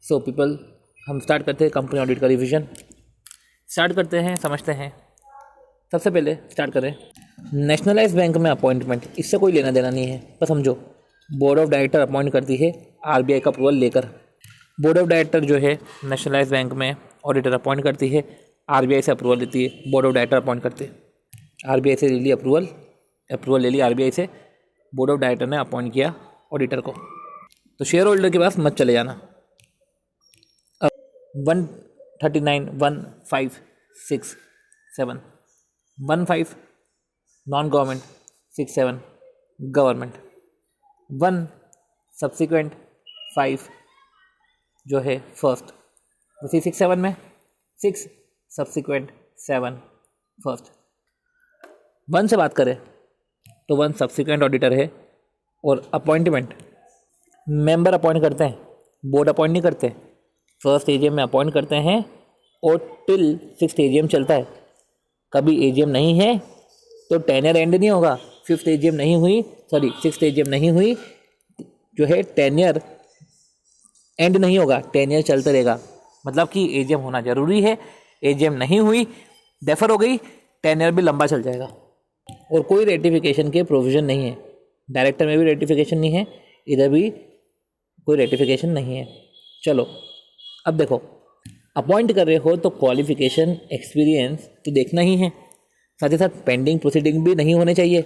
So people, हम start करते हैं कंपनी ऑडिट का रिवीजन। स्टार्ट करते हैं, समझते हैं। सबसे पहले स्टार्ट करें नेशनलाइज बैंक में अपॉइंटमेंट। इससे कोई लेना देना नहीं है, बस समझो। बोर्ड ऑफ डायरेक्टर अपॉइंट करती है आरबीआई का अप्रूवल लेकर। बोर्ड ऑफ डायरेक्टर जो है नेशनलाइज बैंक में ऑडिटर अपॉइंट करती है, आरबीआई से अप्रूवल लेती है। बोर्ड ऑफ डायरेक्टर अपॉइंट करते हैं, आरबीआई से ले ली अप्रूवल ले ली आरबीआई से, बोर्ड ऑफ डायरेक्टर ने अपॉइंट किया ऑडिटर को। तो शेयर होल्डर के पास मत चले जाना। अब 139, 1,5,6,7, 15 नॉन गवर्नमेंट, 6,7 गवर्नमेंट, 1 सब्सिक्वेंट 5 जो है फर्स्ट, उसी 6,7 में 6 सब्सिक्वेंट 7 फर्स्ट। 1 से बात करें तो 1 सब्सिक्वेंट ऑडिटर है और अपॉइंटमेंट मेंबर अपॉइंट करते हैं, बोर्ड अपॉइंट नहीं करते। फर्स्ट एजीएम में अपॉइंट करते हैं और टिल 6th एजीएम चलता है। कभी एजीएम नहीं है तो टेन्योर एंड नहीं होगा। 6th एजीएम नहीं हुई जो है टेन्योर एंड नहीं होगा, टेन्योर चलता रहेगा। मतलब कि एजीएम होना जरूरी है, एजीएम नहीं हुई, डेफर हो गई, टेन्योर भी लंबा चल जाएगा। और कोई रेटिफिकेशन के प्रोविज़न नहीं है, डायरेक्टर में भी रेटिफिकेशन नहीं है, इधर भी कोई रेटिफिकेशन नहीं है। चलो अब देखो, अपॉइंट कर रहे हो तो क्वालिफिकेशन एक्सपीरियंस तो देखना ही है, साथ ही साथ पेंडिंग प्रोसीडिंग भी नहीं होने चाहिए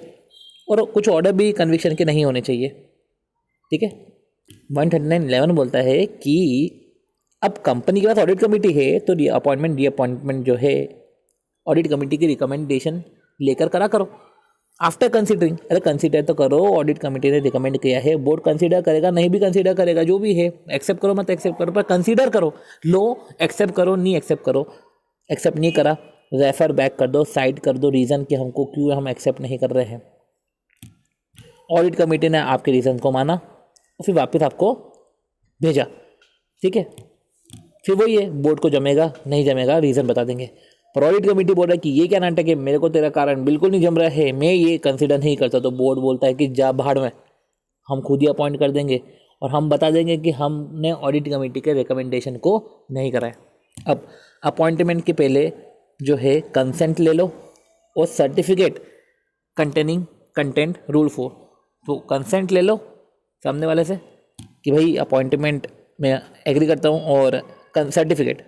और कुछ ऑर्डर भी कन्विक्शन के नहीं होने चाहिए। ठीक है। 139(11) बोलता है कि अब कंपनी के पास ऑडिट कमेटी है तो रीअपॉइंटमेंट जो है ऑडिट कमेटी की रिकमेंडेशन लेकर करो। आफ्टर कंसिडरिंग, अरे कंसिडर तो करो, ऑडिट कमेटी ने रिकमेंड किया है, बोर्ड कंसिडर करेगा, नहीं भी कंसिडर करेगा, जो भी है, एक्सेप्ट करो मत एक्सेप्ट करो, पर कंसिडर करो। लो एक्सेप्ट करो, नहीं एक्सेप्ट करो, एक्सेप्ट नहीं करा रेफर बैक कर दो, साइड कर दो रीज़न कि हमको क्यों हम एक्सेप्ट नहीं कर रहे हैं। ऑडिट कमेटी ने आपके रीज़न को माना और फिर वापस आपको भेजा। ठीक है, फिर वही है, बोर्ड को जमेगा नहीं जमेगा रीज़न बता देंगे। पर ऑडिट कमेटी बोल रहा है कि ये क्या नाटक है, मेरे को तेरा कारण बिल्कुल नहीं जम रहा है, मैं ये कंसिडर नहीं करता। तो बोर्ड बोलता है कि जा भाड़ में, हम खुद ही अपॉइंट कर देंगे और हम बता देंगे कि हमने ऑडिट कमेटी के रिकमेंडेशन को नहीं करा है। अब अपॉइंटमेंट के पहले जो है कंसेंट ले लो और सर्टिफिकेट कंटेनिंग कंटेंट रूल 4। तो कंसेंट ले लो सामने वाले से कि भाई अपॉइंटमेंट में एग्री करता हूँ, और सर्टिफिकेट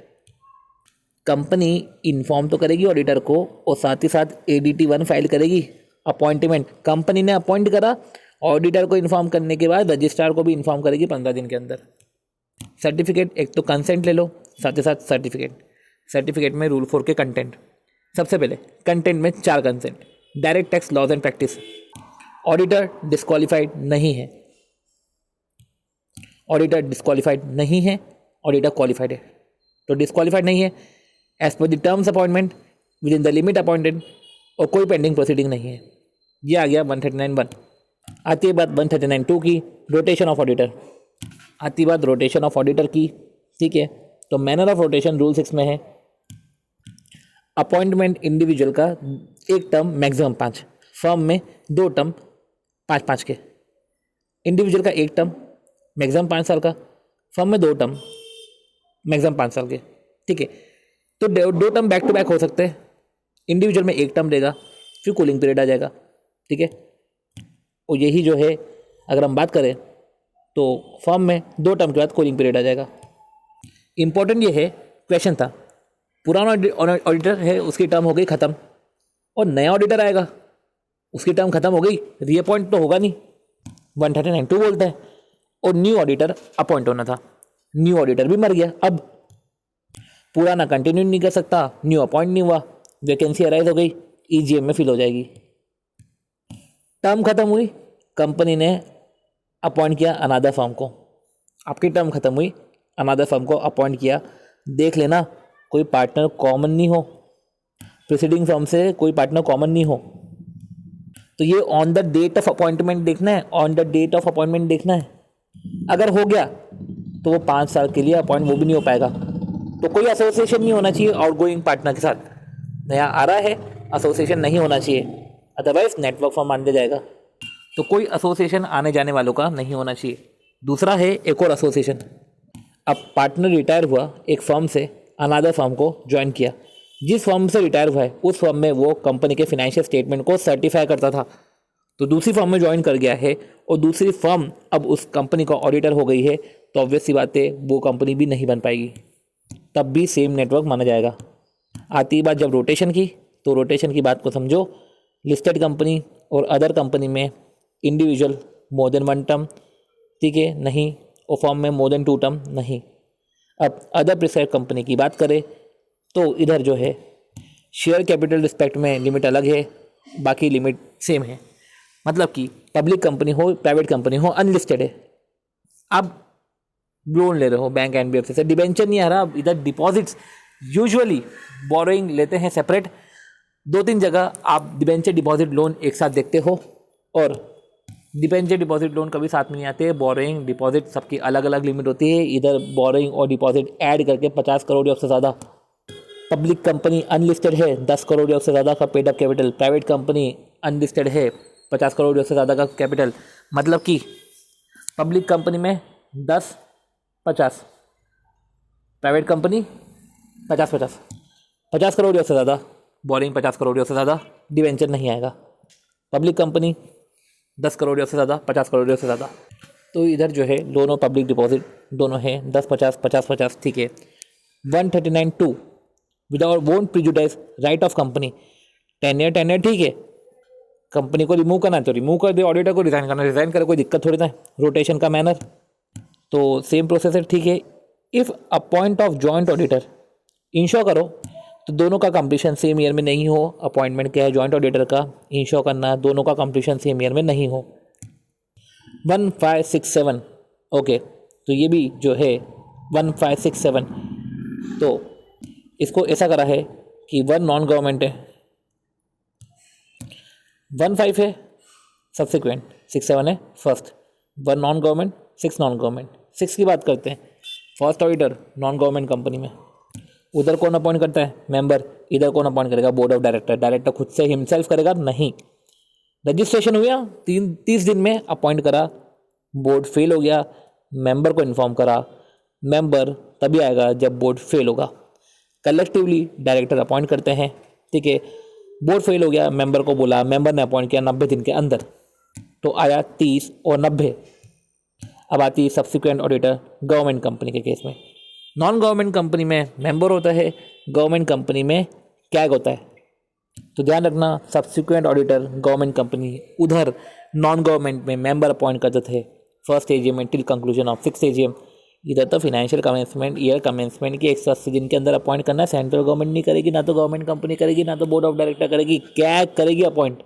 कंपनी इन्फॉर्म तो करेगी ऑडिटर को और साथ ही साथ ADT 1 फाइल करेगी। अपॉइंटमेंट कंपनी ने अपॉइंट करा, ऑडिटर को इन्फॉर्म करने के बाद रजिस्ट्रार को भी इन्फॉर्म करेगी 15 दिन के अंदर। सर्टिफिकेट, एक तो कंसेंट ले लो, साथ ही साथ सर्टिफिकेट में रूल 4 के कंटेंट। सबसे पहले कंटेंट में 4 consent. Direct tax laws and practice, auditor disqualified नहीं है, ऑडिटर डिस्क्वालीफाइड नहीं है, ऑडिटर क्वालिफाइड है। तो डिस्क्वालीफाइड नहीं है as per the terms appointment within the limit appointed, और कोई पेंडिंग प्रोसीडिंग नहीं है। ये आ गया 139(1). आती है बात 139(2) की, रोटेशन ऑफ ऑडिटर। आती बात रोटेशन ऑफ ऑडिटर की। ठीक है, तो मैनर ऑफ रोटेशन रूल 6 में है, अपॉइंटमेंट इंडिविजुअल का 1 टर्म मैक्सिमम 5, फर्म में 2 टर्म 5-5 के। इंडिविजुअल का 1 टर्म मैक्सिमम 5 साल का, फर्म में 2 टर्म मैक्सिमम 5 साल के। ठीक है, तो 2 टर्म बैक टू बैक हो सकते हैं। इंडिविजुअल में 1 टर्म रहेगा, फिर कूलिंग पीरियड आ जाएगा। ठीक है, और यही जो है अगर हम बात करें तो फर्म में 2 टर्म के बाद कूलिंग पीरियड आ जाएगा। इंपॉर्टेंट ये है, क्वेश्चन था, पुराना ऑडिटर है उसकी टर्म हो गई ख़त्म और नया ऑडिटर आएगा उसकी टर्म ख़त्म हो गई, रीअपॉइंट तो होगा नहीं, 139(2) बोलता है। और न्यू ऑडिटर अपॉइंट होना था, न्यू ऑडिटर भी मर गया, अब पुराना कंटिन्यू नहीं कर सकता, न्यू अपॉइंट नहीं हुआ, वैकेंसी अराइज हो गई, EGM में फिल हो जाएगी। टर्म खत्म हुई, कंपनी ने अपॉइंट किया अनादर फर्म को, आपकी टर्म खत्म हुई, अनादर फर्म को अपॉइंट किया। देख लेना कोई पार्टनर कॉमन नहीं हो, प्रीसीडिंग फर्म से कोई पार्टनर कॉमन नहीं हो। तो ये on the date of appointment देखना है, on the date of appointment देखना है। अगर हो गया तो वो 5 साल के लिए अपॉइंट वो भी नहीं हो पाएगा। तो कोई एसोसिएशन नहीं होना चाहिए आउटगोइंग पार्टनर के साथ, नया आ रहा है एसोसिएशन नहीं होना चाहिए, अदरवाइज नेटवर्क फॉर्म मान लिया जाएगा। तो कोई एसोसिएशन आने जाने वालों का नहीं होना चाहिए। दूसरा है एक और एसोसिएशन, अब पार्टनर रिटायर हुआ एक फर्म से, अनदर फर्म को ज्वाइन किया। जिस फर्म से रिटायर हुआ है उस फर्म में वो कंपनी के फाइनेंशियल स्टेटमेंट को सर्टिफाई करता था, तो दूसरी फर्म में ज्वाइन कर गया है और दूसरी फर्म अब उस कंपनी का ऑडिटर हो गई है, तो ऑब्वियस सी बात है वो कंपनी भी नहीं बन पाएगी, तब भी सेम नेटवर्क माना जाएगा। आती बात जब रोटेशन की, तो रोटेशन की बात को समझो। लिस्टेड कंपनी और अदर कंपनी में इंडिविजुअल मोर देन 1 टर्म, ठीक है, नहीं, और फॉर्म में मोर देन 2 टर्म नहीं। अब अदर प्रिस्क्राइब कंपनी की बात करें तो इधर जो है शेयर कैपिटल रिस्पेक्ट में लिमिट अलग है, बाकी लिमिट सेम है। मतलब कि पब्लिक कंपनी हो, प्राइवेट कंपनी हो, अनलिस्टेड है, आप लोन ले रहे हो बैंक एनबीएफसी से, डिबेंचर नहीं आ रहा। इधर डिपॉजिट्स यूजुअली बोरोइंग लेते हैं सेपरेट, 2-3 जगह आप डिबेंचर डिपॉजिट लोन एक साथ देखते हो, और डिबेंचर डिपॉजिट लोन कभी साथ में नहीं आते। बोरोइंग डिपॉजिट सबकी अलग अलग लिमिट होती है। इधर बोरोइंग और डिपॉजिट ऐड करके 50 करोड़ या उससे ज़्यादा। पब्लिक कंपनी अनलिस्टेड है, 10 करोड़ या उससे ज़्यादा का paid up capital. Private company unlisted है, 50 करोड़ या उससे ज़्यादा का कैपिटल। मतलब कि पब्लिक कंपनी में 10-50, प्राइवेट कंपनी 50-50, 50 करोड़ या उससे ज़्यादा बोरिंग, 50 करोड़ या उससे ज़्यादा डिवेंचर नहीं आएगा। पब्लिक कंपनी 10 करोड़ या उससे ज़्यादा, 50 करोड़ या उससे ज़्यादा। तो इधर जो है लोन और पब्लिक डिपॉजिट दोनों है 10-50, 50-50, ठीक है। 139(2) without won't prejudice right of company. Tenure ठीक है, कंपनी को रिमूव करना है तो रिमूव कर दे, ऑडिटर को रिजाइन करना रिजाइन करे, कोई दिक्कत थोड़ी ना है। रोटेशन का मैनर तो सेम प्रोसेस है, ठीक है। If appoint of joint auditor, ensure करो तो दोनों का कंप्लीशन सेम ईयर में नहीं हो। अपॉइंटमेंट क्या है जॉइंट ऑडिटर का, इंश्योर करना दोनों का कंप्लीशन सेम ईयर में नहीं हो। 1567, ओके, तो ये भी जो है 1567, तो इसको ऐसा करा है कि 1 नॉन गवर्नमेंट है, 15 है सब्सिक्वेंट, 67 है first. 1 non government, 6 non government. 6 की बात करते हैं, first auditor non government company में, उधर कौन अपॉइंट करता है, मेंबर। इधर कौन अपॉइंट करेगा, बोर्ड ऑफ डायरेक्टर। डायरेक्टर खुद से हिमसेल्फ करेगा नहीं। रजिस्ट्रेशन हुआ 30 दिन में, अपॉइंट करा, बोर्ड फेल हो गया, मेंबर को इन्फॉर्म करा, मेंबर तभी आएगा जब बोर्ड फेल होगा। कलेक्टिवली डायरेक्टर अपॉइंट करते हैं, ठीक है। बोर्ड फेल हो गया, मेंबर को बोला, मेंबर ने अपॉइंट किया 90 दिन के अंदर, तो आया 30 और 90। अब आती है सब्सिक्वेंट ऑडिटर गवर्नमेंट कंपनी के केस में। नॉन गवर्नमेंट कंपनी में मेंबर होता है, गवर्नमेंट कंपनी में कैग होता है। तो ध्यान रखना, सब्सिक्वेंट ऑडिटर गवर्नमेंट कंपनी, उधर नॉन गवर्नमेंट में मेंबर अपॉइंट करते थे first AGM till conclusion of 6th AGM. इधर तो फाइनेंशियल कमेंसमेंट, ईयर कमेंसमेंट के 180 दिन के अंदर अपॉइंट करना है। सेंट्रल गवर्नमेंट नहीं करेगी, ना तो गवर्नमेंट कंपनी करेगी, ना तो बोर्ड ऑफ डायरेक्टर करेगी, कैग करेगी appoint.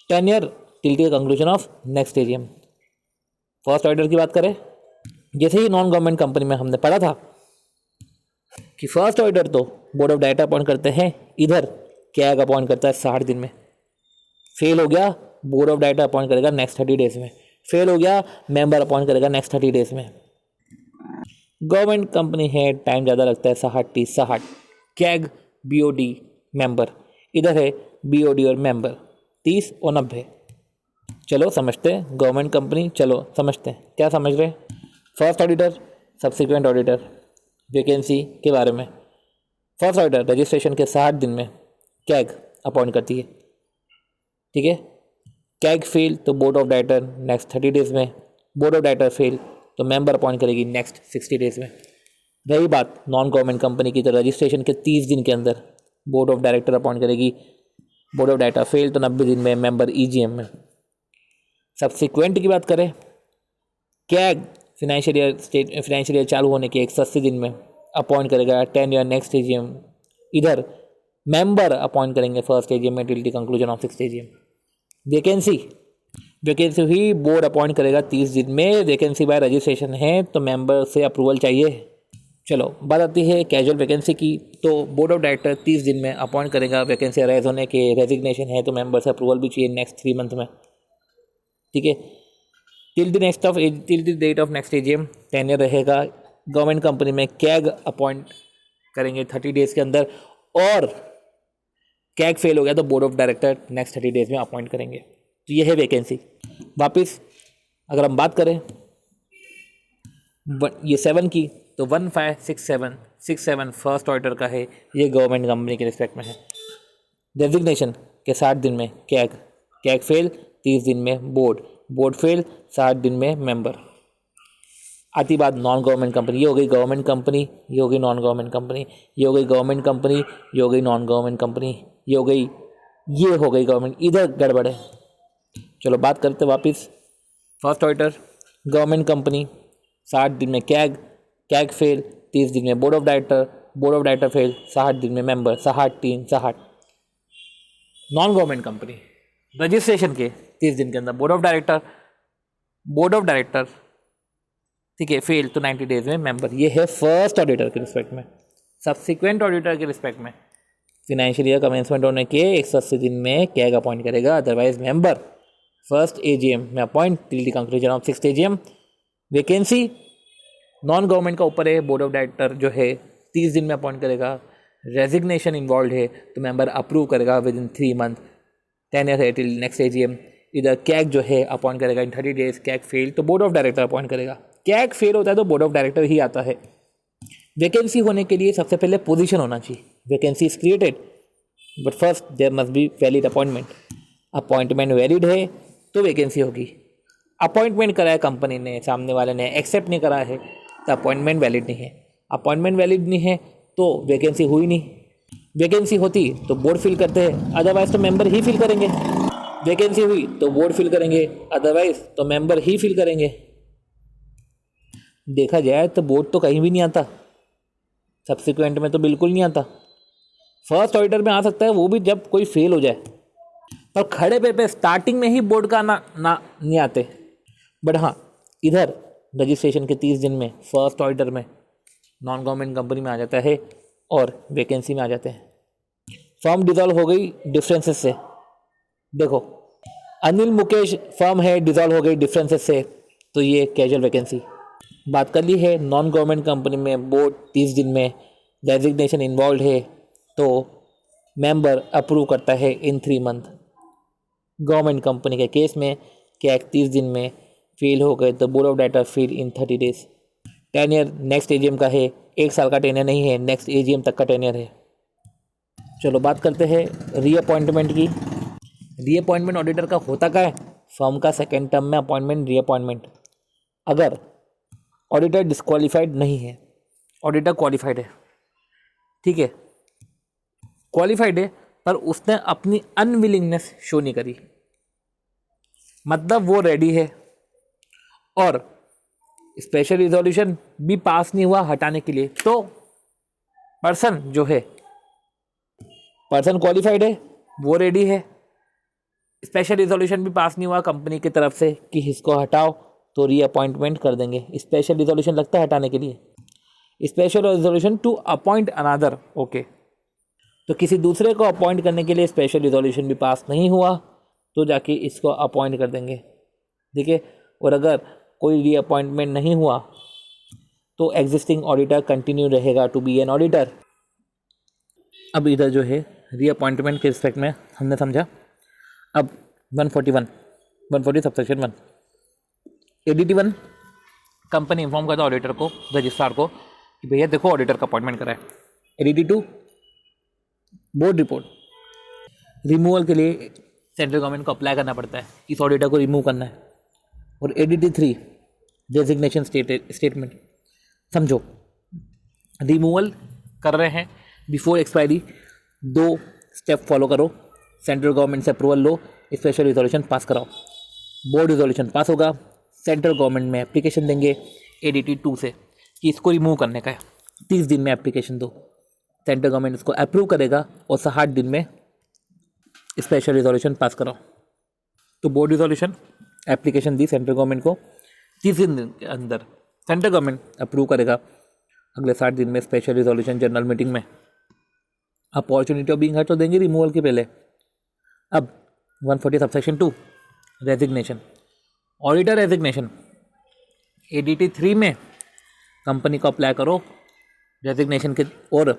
Tenure till conclusion of next AGM. First auditor की बात करें, जैसे ही नॉन गवर्नमेंट कंपनी में हमने पढ़ा था कि फर्स्ट ऑडिटर तो बोर्ड ऑफ डायरेक्टर अपॉइंट करते हैं, इधर कैग अपॉइंट करता है 60 दिन में। फेल हो गया, बोर्ड ऑफ डायरेक्टर अपॉइंट करेगा नेक्स्ट 30 डेज में। फेल हो गया, मेंबर अपॉइंट करेगा नेक्स्ट 30 डेज में। गवर्नमेंट कंपनी है, टाइम ज़्यादा लगता है, 60-60। CAG, BOD, member. इधर है बीओडी और मेंबर, 30 और 90। चलो समझते हैं गवर्नमेंट कंपनी, चलो समझते हैं क्या समझ रहे हैं। First auditor, subsequent auditor, vacancy के बारे में। फर्स्ट ऑडिटर रजिस्ट्रेशन के 60 दिन में कैग अपॉइंट करती है, ठीक है। कैग फेल तो board of director next 30 days में। बोर्ड ऑफ डायरेक्टर फेल तो मेंबर अपॉइंट करेगी नेक्स्ट 60 डेज में। रही बात नॉन गवर्नमेंट कंपनी की, तो रजिस्ट्रेशन के 30 दिन के अंदर बोर्ड ऑफ डायरेक्टर अपॉइंट करेगी। बोर्ड ऑफ डायरेक्टर फेल तो 90 दिन में, मेंबर ईजीएम में। सब्सिक्वेंट की बात करें, कैग फाइनेंशियल ईयर चालू होने के 180 दिन में अपॉइंट करेगा 10 ईयर नेक्स्ट एजीएम। इधर मेंबर अपॉइंट करेंगे फर्स्ट एजीएम में till the conclusion of 6th AGM. Vacancy हुई, बोर्ड अपॉइंट करेगा 30 दिन में। वैकेंसी बाय रजिस्ट्रेशन है तो मेंबर से अप्रूवल चाहिए। चलो बात आती है कैजुअल वैकेंसी की, तो बोर्ड ऑफ डायरेक्टर 30 दिन में अपॉइंट करेगा। वैकेंसी अराइज होने के, रेजिग्नेशन है तो मेंबर से अप्रूवल भी चाहिए नेक्स्ट 3 मंथ में, ठीक है। Till the date of next AGM tenure रहेगा। गवर्नमेंट कंपनी में कैग अपॉइंट करेंगे 30 डेज के अंदर, और कैग फेल हो गया तो board of director next 30 days में अपॉइंट करेंगे। तो ये है वैकेंसी। वापस अगर हम बात करें ये 7 की, तो 1567 फर्स्ट ऑडिटर का है, ये गवर्नमेंट कंपनी के रिस्पेक्ट में है। डेजिग्नेशन के 60 दिन में कैग फेल 30 दिन में बोर्ड फेल 60 दिन में मेंबर। आती बात नॉन गवर्नमेंट कंपनी, ये हो गई गवर्नमेंट कंपनी, ये हो गई नॉन गवर्नमेंट कंपनी, ये हो गई गवर्नमेंट कंपनी, ये हो गई नॉन गवर्नमेंट कंपनी, ये हो गई गवर्नमेंट, इधर गड़बड़ है। चलो बात करते वापस। फर्स्ट ऑडिटर गवर्नमेंट कंपनी 60 दिन में कैग फेल 30 दिन में बोर्ड ऑफ डायरेक्टर फेल 60 दिन में member, 60। Non government company registration के 30 दिन के अंदर बोर्ड ऑफ डायरेक्टर ठीक है फेल तो 90 डेज में मेंबर। ये है फर्स्ट ऑडिटर के रिस्पेक्ट में। सब्सिक्वेंट ऑडिटर के रिस्पेक्ट में फिनेंशियल ईयर कमेंसमेंट होने के 180 दिन में कैग अपॉइंट करेगा, अदरवाइज मेंबर फर्स्ट AGM में appoint till the conclusion of 6th AGM। Vacancy non government का ऊपर है, बोर्ड ऑफ डायरेक्टर जो है 30 दिन में अपॉइंट करेगा। रेजिग्नेशन इन्वॉल्व है तो मेंबर अप्रूव करेगा विद इन 3 मंथ। टेन्योर है टिल नेक्स्ट AGM। इधर कैग जो है अपॉइंट करेगा इन 30 डेज। कैग फेल तो बोर्ड ऑफ डायरेक्टर अपॉइंट करेगा। कैग फेल होता है तो बोर्ड ऑफ डायरेक्टर ही आता है। वैकेंसी होने के लिए सबसे पहले पोजीशन होना चाहिए। Vacancy is created but first there must be valid appointment. Appointment valid है तो वैकेंसी होगी। अपॉइंटमेंट करा है कंपनी ने, सामने वाले ने एक्सेप्ट नहीं करा है तो अपॉइंटमेंट वैलिड नहीं है। अपॉइंटमेंट वैलिड नहीं है तो वैकेंसी हुई नहीं। वैकेंसी होती तो बोर्ड फिल करते हैं, अदरवाइज तो मेंबर ही फिल करेंगे। वैकेंसी हुई तो बोर्ड फिल करेंगे, अदरवाइज तो मेंबर ही फिल करेंगे। देखा जाए तो बोर्ड तो कहीं भी नहीं आता, सब्सिक्वेंट में तो बिल्कुल नहीं आता। फर्स्ट ऑडिटर में आ सकता है, वो भी जब कोई फेल हो जाए, पर खड़े पे स्टार्टिंग में ही बोर्ड का ना नहीं आते। बट हाँ, इधर रजिस्ट्रेशन के 30 दिन में फर्स्ट ऑडिटर में नॉन गवर्नमेंट कंपनी में आ जाता है और वैकेंसी में आ जाते हैं। फर्म डिसॉल्व हो गई डिफरेंसेस से। देखो अनिल मुकेश फर्म है, डिसॉल्व हो गई डिफरेंसेस से, तो ये कैजुअल वैकेंसी। बात कर ली है नॉन गवर्नमेंट कंपनी में बोर्ड 30 दिन में डेजिग्नेशन इन्वॉल्व है तो मेंबर अप्रूव करता है इन 3 मंथ। गवर्नमेंट कंपनी के केस में कैग 30 दिन में फेल हो गए तो board of director fail in 30 days. Tenure next AGM का है, 1 साल का टेन्योर नहीं है, नेक्स्ट AGM तक का टेन्योर है। चलो बात करते हैं रीअपॉइंटमेंट की। रीअपॉइंटमेंट ऑडिटर का होता क्या है? फर्म का सेकेंड टर्म में अपॉइंटमेंट रीअपॉइंटमेंट। अगर ऑडिटर डिस्क्वालीफाइड नहीं है, ऑडिटर क्वालिफाइड है, ठीक है, क्वालिफाइड है पर उसने अपनी अनविलिंगनेस शो नहीं करी, मतलब वो रेडी है और स्पेशल रिजोल्यूशन भी पास नहीं हुआ हटाने के लिए, तो पर्सन क्वालिफाइड है, वो रेडी है, स्पेशल रिजोल्यूशन भी पास नहीं हुआ कंपनी की तरफ से कि इसको हटाओ, तो रीअपॉइंटमेंट कर देंगे। स्पेशल रिजोल्यूशन लगता है हटाने के लिए, special resolution to appoint another, okay. तो किसी दूसरे को अपॉइंट करने के लिए स्पेशल रिजोल्यूशन भी पास नहीं हुआ तो जाके इसको अपॉइंट कर देंगे, ठीक है। और अगर कोई रीअपॉइंटमेंट नहीं हुआ तो एग्जिस्टिंग ऑडिटर कंटिन्यू रहेगा टू बी एन ऑडिटर। अब इधर जो है रीअपॉइंटमेंट के रिस्पेक्ट में हमने समझा। अब 140 सबसेक्शन 1 ADT 1 कंपनी इन्फॉर्म करता है ऑडिटर को, रजिस्ट्रार को, कि भैया देखो ऑडिटर का अपॉइंटमेंट करा है। ADT 2 बोर्ड रिपोर्ट रिमूवल के लिए सेंट्रल गवर्नमेंट को अप्लाई करना पड़ता है, इस ऑडिटर को रिमूव करना है। और ADT 3 डेजिग्नेशन स्टेटमेंट। समझो रिमूवल कर रहे हैं बिफोर एक्सपायरी, 2 स्टेप फॉलो करो, सेंट्रल गवर्नमेंट से अप्रूवल लो, स्पेशल रिजोल्यूशन पास कराओ, बोर्ड रिजोल्यूशन पास होगा, सेंट्रल गवर्नमेंट में एप्लीकेशन देंगे ADT 2 से कि इसको रिमूव करने का है। 30 दिन में एप्लीकेशन दो, सेंट्रल गवर्नमेंट इसको अप्रूव करेगा और 60 दिन में स्पेशल रिजोल्यूशन पास कराओ। तो board resolution application the central government को, 30 दिन के अंदर सेंट्रल गवर्नमेंट अप्रूव करेगा, अगले 60 दिन में स्पेशल रिजोल्यूशन जनरल मीटिंग में। अपॉर्चुनिटी ऑफ बीइंग हर्ट तो देंगे रिमूवल के पहले। अब 140 subsection 2 resignation, auditor resignation. ADT 3 में कंपनी को अप्लाई करो रेजिग्नेशन के और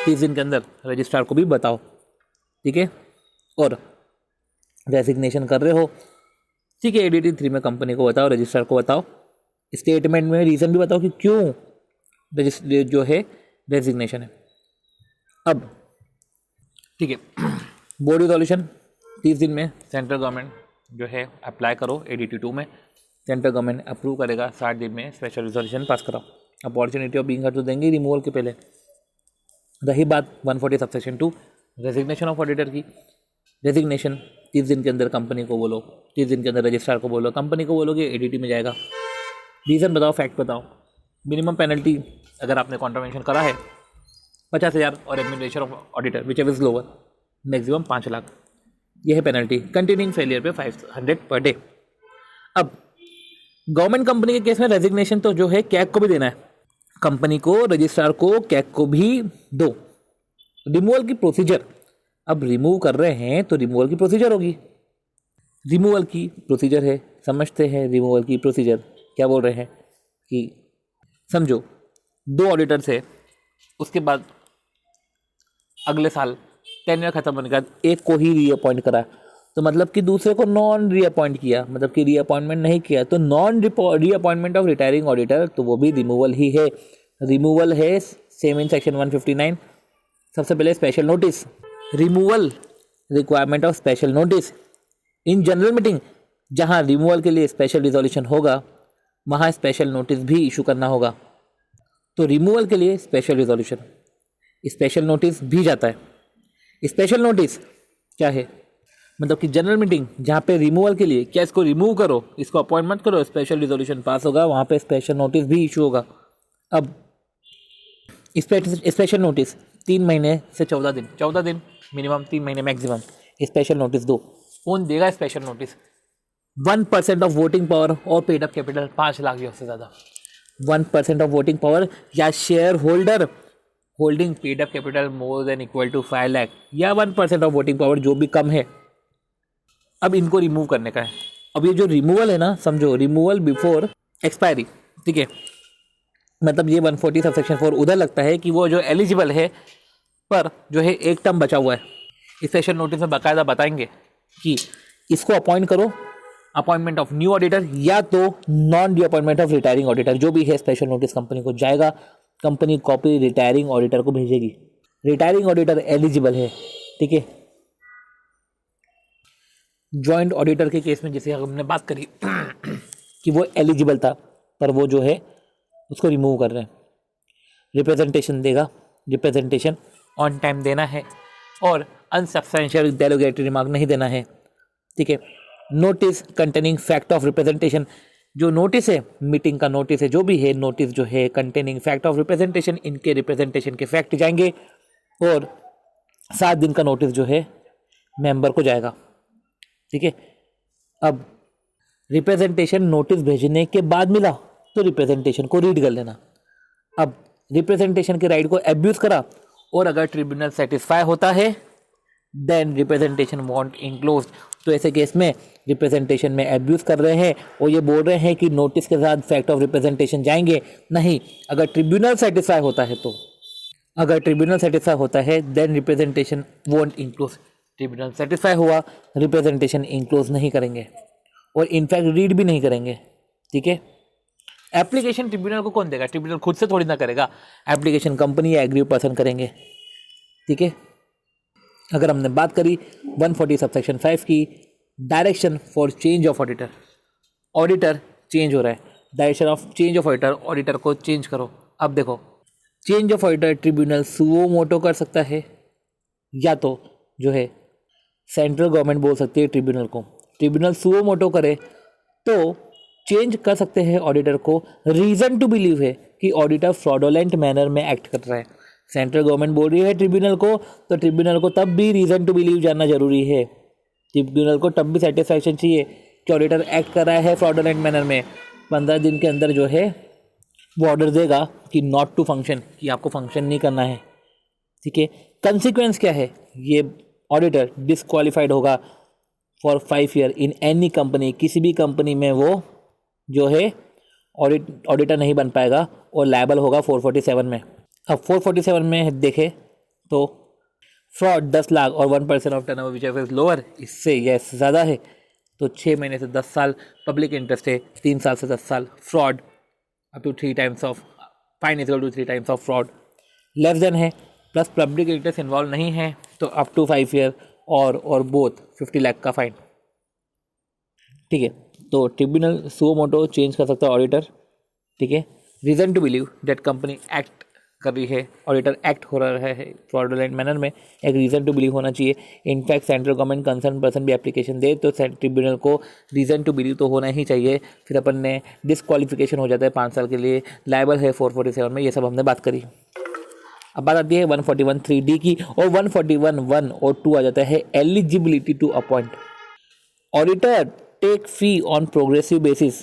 30 दिन के अंदर रजिस्ट्रार को भी बताओ, ठीक है। और रेजिग्नेशन कर रहे हो, ठीक है, ADT 3 में कंपनी को बताओ, रजिस्ट्रार को बताओ, स्टेटमेंट में रीज़न भी बताओ कि क्यों जो है रेजिग्नेशन है। अब ठीक है, बोर्ड रिजोल्यूशन 30 दिन में सेंट्रल गवर्नमेंट जो है अप्लाई करो ADT 2 में, सेंट्रल गवर्नमेंट अप्रूव करेगा, 60 दिन में स्पेशल रिजोल्यूशन पास कराओ। अपॉर्चुनिटी ऑफ बीइंग हर्ड तो देंगे रिमूवल के पहले। रही बात 140 सबसेक्शन 2 रेजिग्नेशन ऑफ ऑडिटर की, रेजिग्नेशन 30 दिन के अंदर कंपनी को बोलो, 30 दिन के अंदर रजिस्ट्रार को बोलो, कंपनी को बोलो कि ADT में जाएगा। रीज़न बताओ, फैक्ट बताओ। मिनिमम पेनल्टी अगर आपने कॉन्ट्रावेंशन करा है 50,000 और administration of auditor which is lower maximum 5 lakh, यह है पेनल्टी। कंटिन्यूइंग फेलियर पे 500 पर डे। अब गवर्नमेंट कंपनी के केस में रेजिग्नेशन तो जो है कैग को भी देना है, कंपनी को, रजिस्ट्रार को, कैग को भी दो। रिमूवल की प्रोसीजर, अब रिमूव कर रहे हैं तो रिमूवल की प्रोसीजर होगी। रिमूवल की प्रोसीजर है, समझते हैं रिमूवल की प्रोसीजर क्या बोल रहे हैं कि समझो 2 ऑडिटर्स है, उसके बाद अगले साल टेन्योर खत्म होने के बाद एक को ही रीअपॉइंट करा, तो मतलब कि दूसरे को नॉन रीअपॉइंट किया, मतलब कि रीअपॉइंटमेंट नहीं किया, तो non reappointment of retiring auditor तो वो भी रिमूवल ही है। रिमूवल है सेम इन सेक्शन 159। सबसे पहले special notice, removal requirement of special notice in general meeting, जहां रिमूवल के लिए स्पेशल रिजोल्यूशन होगा वहां स्पेशल नोटिस भी इशू करना होगा। तो रिमूवल के लिए स्पेशल रिजोल्यूशन, स्पेशल नोटिस भी जाता है। स्पेशल नोटिस क्या है, मतलब कि जनरल मीटिंग जहाँ पे रिमूवल के लिए, क्या इसको रिमूव करो, इसको अपॉइंट मत करो, स्पेशल रिजोल्यूशन पास होगा, वहाँ पे स्पेशल नोटिस भी इशू होगा। अब स्पेशल नोटिस 3 महीने से 14 दिन मिनिमम, 3 महीने मैक्सिमम स्पेशल नोटिस दो। कौन देगा special notice? 1% of voting power और पेड अप कैपिटल 5 लाख या उससे ज़्यादा। 1% ऑफ वोटिंग पावर या shareholder holding paid up capital more than equal to 5 lakh, या 1% ऑफ वोटिंग पावर जो भी कम है। अब इनको रिमूव करने का है। अब ये जो रिमूवल है ना, समझो रिमूवल बिफोर एक्सपायरी, ठीक है, मतलब ये 140 सबसेक्शन 4 उधर लगता है कि वो जो एलिजिबल है पर जो है एक टर्म बचा हुआ है। स्पेशल नोटिस में बाकायदा बताएंगे कि इसको अपॉइंट करो, अपॉइंटमेंट ऑफ न्यू ऑडिटर, या तो non reappointment of retiring auditor, जो भी है स्पेशल नोटिस कंपनी को जाएगा, कंपनी कॉपी रिटायरिंग ऑडिटर को भेजेगी। रिटायरिंग ऑडिटर एलिजिबल है, ठीक है। जॉइंट ऑडिटर के केस में जैसे हमने बात करी कि वो एलिजिबल था पर वो जो है उसको रिमूव कर रहे हैं। रिप्रेजेंटेशन देगा, रिप्रेजेंटेशन ऑन टाइम देना है और अनसब्सटेंशियल डेरोगेटरी रिमार्क नहीं देना है, ठीक है। Notice containing fact of representation, जो नोटिस है, मीटिंग का नोटिस है, जो भी है नोटिस जो है कंटेनिंग फैक्ट ऑफ रिप्रेजेंटेशन, इनके रिप्रेजेंटेशन के फैक्ट जाएंगे और 7 दिन का नोटिस जो है मेंबर को जाएगा, ठीक है। अब रिप्रेजेंटेशन नोटिस भेजने के बाद मिला तो रिप्रेजेंटेशन को रीड कर लेना। अब रिप्रेजेंटेशन के राइट को एब्यूज करा और अगर ट्रिब्यूनल सेटिस्फाई होता है देन रिप्रेजेंटेशन वांट इनक्लोज्ड, तो ऐसे केस में रिप्रेजेंटेशन में एब्यूज कर रहे हैं और ये बोल रहे हैं कि नोटिस के साथ फैक्ट ऑफ रिप्रेजेंटेशन जाएंगे नहीं। अगर ट्रिब्यूनल सेटिस्फाई होता है तो, अगर ट्रिब्यूनल सेटिस्फाई होता है then representation won't enclose. Tribunal satisfy हुआ, रिप्रेजेंटेशन इंक्लोज नहीं करेंगे और इनफैक्ट रीड भी नहीं करेंगे, ठीक है। एप्लीकेशन ट्रिब्यूनल को कौन देगा? ट्रिब्यूनल खुद से थोड़ी ना करेगा, एप्लीकेशन कंपनी या एग्रीव पर्सन करेंगे, ठीक है। अगर हमने बात करी 140 सबसेक्शन 5 की, direction for change of auditor, auditor change हो रहा है, direction of change of auditor, auditor को चेंज करो। अब देखो, change of auditor tribunal suo motu कर सकता है या तो जो है सेंट्रल गवर्नमेंट बोल सकती है ट्रिब्यूनल को। ट्रिब्यूनल सुओ मोटो करे तो चेंज कर सकते हैं ऑडिटर को, रीज़न टू बिलीव है कि ऑडिटर फ्रॉडोलेंट मैनर में एक्ट कर रहा है। सेंट्रल गवर्नमेंट बोल रही है ट्रिब्यूनल को, तो ट्रिब्यूनल को तब भी रीज़न टू बिलीव जानना जरूरी है। ट्रिब्यूनल को तब भी सेटिस्फैक्शन चाहिए कि ऑडिटर एक्ट कर रहा है फ्रॉडोलेंट मैनर में। 15 दिन के अंदर जो है वो ऑर्डर देगा कि नॉट टू फंक्शन, कि आपको फंक्शन नहीं करना है, ठीक है। कंसिक्वेंस क्या है? ये ऑडिटर डिसक्वालीफाइड होगा for 5 year in any company, किसी भी कंपनी में वो जो है ऑडिटर नहीं बन पाएगा और लायबल होगा 447 में। अब 447 में देखें तो फ्रॉड 10 लाख और 1% of turnover which is lower, इससे यस ज़्यादा है तो 6 महीने से 10 साल, पब्लिक इंटरेस्ट है 3 साल से 10 साल, fraud up to 3 times of fine is equal to 3 times of fraud, less than है प्लस पब्लिक इंटरेस्ट इन्वॉल्व नहीं है तो अप टू 5 ईयर और बोथ 50 लाख का फाइन। ठीक है, तो ट्रिब्यूनल सुओ मोटो चेंज कर सकता है ऑडिटर। ठीक है, reason to believe that company act कर रही है, ऑडिटर एक्ट हो रहा है फ्रॉडुलेंट मैनर में, एक रीज़न टू बिलीव होना चाहिए। In fact central government concern person भी एप्लीकेशन दे तो ट्रिब्यूनल को रीज़न टू बिलीव तो होना ही चाहिए, फिर अपन ने डिस्क्वालिफिकेशन हो जाता है 5 साल के लिए, लायबल है 447 में, ये सब हमने बात करी। अब बात आती है 141(3)(d की, और 141(1) और 2 आ जाता है eligibility to appoint. Auditor take fee on progressive basis,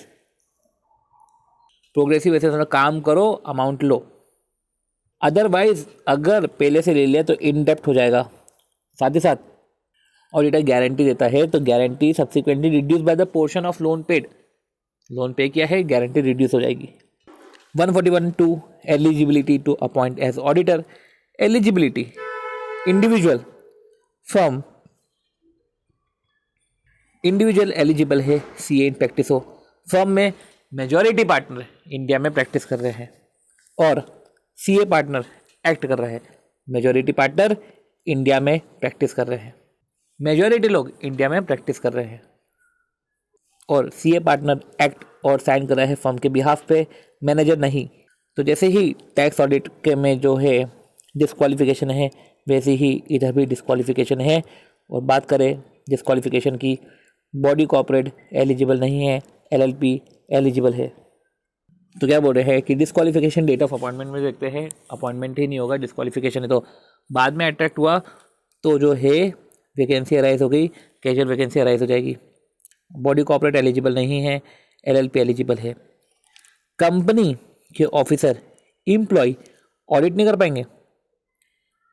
progressive basis मतलब काम करो अमाउंट लो, अदरवाइज अगर पहले से ले लिया तो इन डेप्थ हो जाएगा। साथ ही साथ ऑडिटर गारंटी देता है तो guarantee subsequently reduce by the portion of loan paid, loan pay किया है गारंटी रिड्यूस हो जाएगी। 141(2) eligibility to appoint as auditor. Eligibility individual firm, individual eligible है सीए इन प्रैक्टिस हो, फर्म में मेजॉरिटी पार्टनर इंडिया में प्रैक्टिस कर रहे हैं और सीए पार्टनर एक्ट कर रहे हैं, मेजॉरिटी पार्टनर इंडिया में प्रैक्टिस कर रहे हैं, मेजॉरिटी लोग इंडिया में प्रैक्टिस कर रहे हैं और सीए पार्टनर एक्ट और साइन कर रहे हैं फर्म के बिहाफ पे, मैनेजर नहीं। तो जैसे ही टैक्स ऑडिट के में जो है डिस्क्वालिफिकेशन है वैसे ही इधर भी डिस्क्वालिफिकेशन है। और बात करें डिस्क्वालिफिकेशन की, बॉडी कॉर्पोरेट एलिजिबल नहीं है, एलएलपी एलिजिबल है। तो क्या बोल रहे हैं कि डिस्क्वालिफिकेशन डेट ऑफ अपॉइंटमेंट में देखते हैं, अपॉइंटमेंट ही नहीं होगा, डिस्क्वालिफिकेशन है तो बाद में अट्रैक्ट हुआ तो जो है वैकेंसी अराइज हो गई, कैजुअल वैकेंसी अराइज हो जाएगी। बॉडी कॉर्पोरेट एलिजिबल नहीं है, एलएलपी एलिजिबल है। कंपनी के ऑफिसर एम्प्लॉय ऑडिट नहीं कर पाएंगे,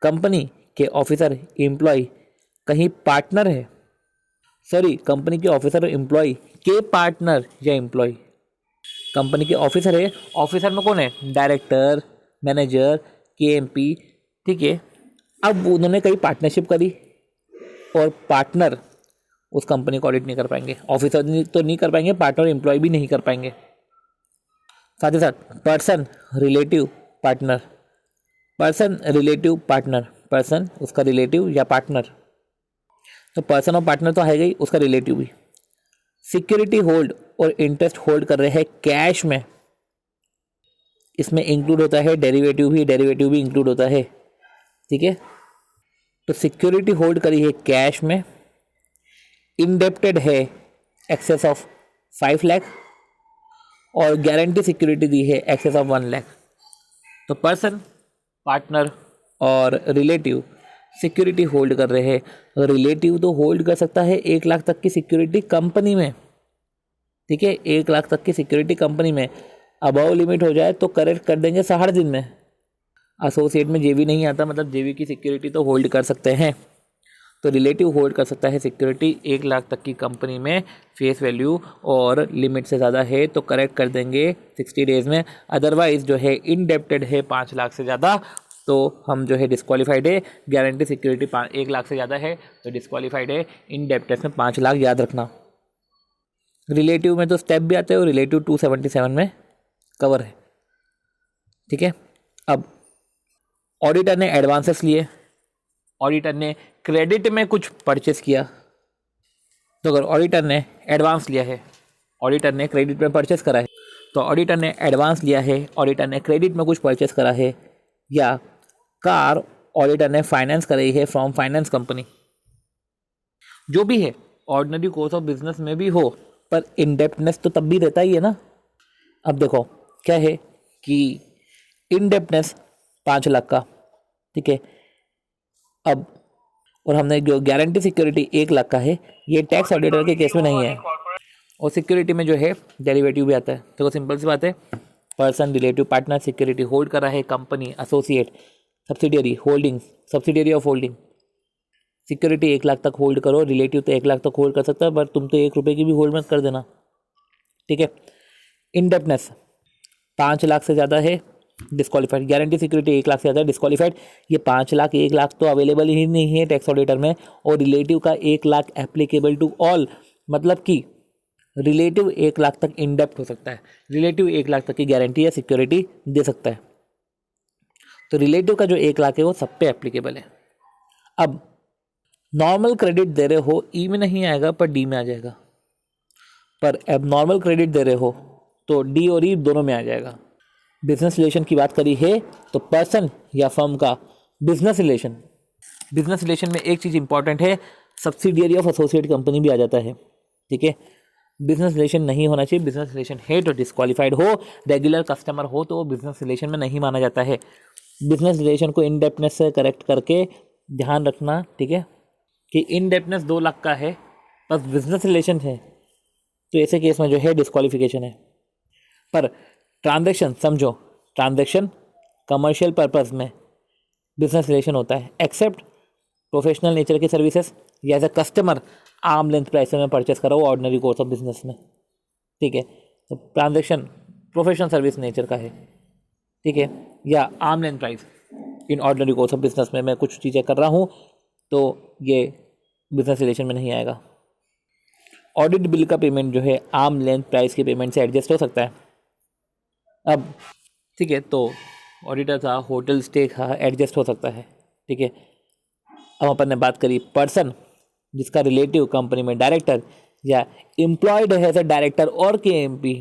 कंपनी के ऑफिसर एम्प्लॉय कहीं पार्टनर है, सॉरी कंपनी के ऑफिसर एम्प्लॉय के पार्टनर या एम्प्लॉय, कंपनी के ऑफिसर है, ऑफिसर में कौन है, डायरेक्टर, मैनेजर, केएमपी। ठीक है, अब उन्होंने कहीं पार्टनरशिप करी और पार्टनर उस कंपनी को ऑडिट नहीं कर पाएंगे, ऑफिसर तो नहीं कर पाएंगे, पार्टनर एम्प्लॉय भी नहीं कर पाएंगे। साथ ही साथ person relative partner, person relative partner, person उसका रिलेटिव या पार्टनर, तो पर्सन और पार्टनर तो आएगा ही, उसका रिलेटिव भी। सिक्योरिटी होल्ड और इंटरेस्ट होल्ड कर रहे हैं कैश में, इसमें इंक्लूड होता है डेरिवेटिव भी इंक्लूड होता है। ठीक है, तो सिक्योरिटी होल्ड करी है कैश में, इंडेप्टेड है एक्सेस ऑफ 5 लाख और गारंटी सिक्योरिटी दी है एक्सेस ऑफ 1 लाख। तो पर्सन, पार्टनर और रिलेटिव सिक्योरिटी होल्ड कर रहे हैं। रिलेटिव तो होल्ड कर सकता है 1 लाख तक की सिक्योरिटी कंपनी में। ठीक है, 1 लाख तक की सिक्योरिटी कंपनी में, अबाव लिमिट हो जाए तो करेक्ट कर देंगे 60 दिन में। एसोसिएट में जेवी नहीं आता, मतलब जेवी की सिक्योरिटी तो होल्ड कर सकते हैं। तो रिलेटिव होल्ड कर सकता है सिक्योरिटी 1 लाख तक की कंपनी में, फेस वैल्यू और लिमिट से ज़्यादा है तो करेक्ट कर देंगे 60 डेज़ में। अदरवाइज जो है इनडेप्टेड है 5 लाख से ज़्यादा तो हम जो है डिस्क्वालीफाइड है। गारंटी सिक्योरिटी 1 लाख से ज़्यादा है तो डिस्क्वालीफाइड है। इनडेप्टेड में 5 लाख याद रखना। रिलेटिव में तो स्टेप भी आते हैं और रिलेटिव 277 में कवर है। ठीक है, अब ऑडिटर ने एडवांसेस लिए, ऑडिटर ने क्रेडिट में कुछ परचेस किया। तो अगर ऑडिटर ने एडवांस लिया है, ऑडिटर ने क्रेडिट में परचेस करा है, तो ऑडिटर ने एडवांस लिया है, ऑडिटर ने क्रेडिट में कुछ परचेस करा है, या कार ऑडिटर ने फाइनेंस कराई है फ्रॉम फाइनेंस कंपनी, जो भी है ऑर्डिनरी कोर्स ऑफ बिजनेस में भी हो, पर इनडेप्टनेस तो तब भी रहता ही है ना। अब देखो क्या है कि इनडेप्टनेस 5 लाख का, ठीक है, अब और हमने जो गारंटी सिक्योरिटी 1 लाख का है, ये टैक्स ऑडिटर के केस में नहीं है। और सिक्योरिटी में जो है डेरिवेटिव भी आता है। देखो सिंपल सी बात है, person, relative, partner, security hold कर रहा है company, associate, subsidiary, holdings, subsidiary of holding. Security 1 lakh तक होल्ड करो, रिलेटिव तो 1 लाख तक होल्ड कर सकता है, पर तुम तो 1 रुपये की भी होल्ड मत कर देना। ठीक है, इनडेप्टनेस 5 लाख से ज़्यादा है, डिस्क्वालीफाइड। गारंटी सिक्योरिटी 1 लाख से ज़्यादा, डिस्क्वालीफाइड। ये 5 लाख 1 लाख तो अवेलेबल ही नहीं है टैक्स ऑडिटर में। और रिलेटिव का 1 लाख एप्लीकेबल टू ऑल, मतलब कि रिलेटिव 1 लाख तक इन डेप्थ हो सकता है, रिलेटिव 1 लाख तक की गारंटी या सिक्योरिटी दे सकता है। तो रिलेटिव का जो 1 लाख है वो सब पे एप्लीकेबल है। अब नॉर्मल क्रेडिट दे रहे हो ई में नहीं आएगा पर डी में आ जाएगा, पर अब नॉर्मल क्रेडिट दे रहे हो तो डी और ई दोनों में आ जाएगा। बिजनेस रिलेशन की बात करी है तो पर्सन या फर्म का बिजनेस रिलेशन, बिजनेस रिलेशन में एक चीज़ इंपॉर्टेंट है, सब्सिडियरी ऑफ एसोसिएट कंपनी भी आ जाता है। ठीक है, बिजनेस रिलेशन नहीं होना चाहिए, बिजनेस रिलेशन है तो डिस्क्वालीफाइड हो, रेगुलर कस्टमर हो तो वो बिजनेस रिलेशन में नहीं माना जाता है। बिजनेस रिलेशन को इनडेप्थनेस से करेक्ट करके ध्यान रखना, ठीक है, कि इनडेप्थनेस 2 लाख का है बस बिजनेस रिलेशन है तो ऐसे केस में जो है डिस्क्वालिफिकेशन है। पर ट्रांजैक्शन समझो, ट्रांजैक्शन कमर्शियल पर्पस में बिजनेस रिलेशन होता है, एक्सेप्ट प्रोफेशनल नेचर की सर्विसेज या as a customer arm length price में परचेस करा हो ऑर्डिनरी कोर्स ऑफ बिजनेस में। ठीक है, तो ट्रांजैक्शन प्रोफेशनल सर्विस नेचर का है, ठीक है, या arm length price in ordinary course of business में मैं कुछ चीज़ें कर रहा हूँ तो ये बिजनेस रिलेशन में नहीं आएगा। ऑडिट बिल का पेमेंट जो है आर्म लेंथ प्राइस के पेमेंट से एडजस्ट हो सकता है। अब ठीक है, तो ऑडिटर था, होटल स्टे था, एडजस्ट हो सकता है। ठीक है, अब अपन ने बात करी पर्सन जिसका रिलेटिव कंपनी में डायरेक्टर या एम्प्लॉयड है एज अ डायरेक्टर और K M P,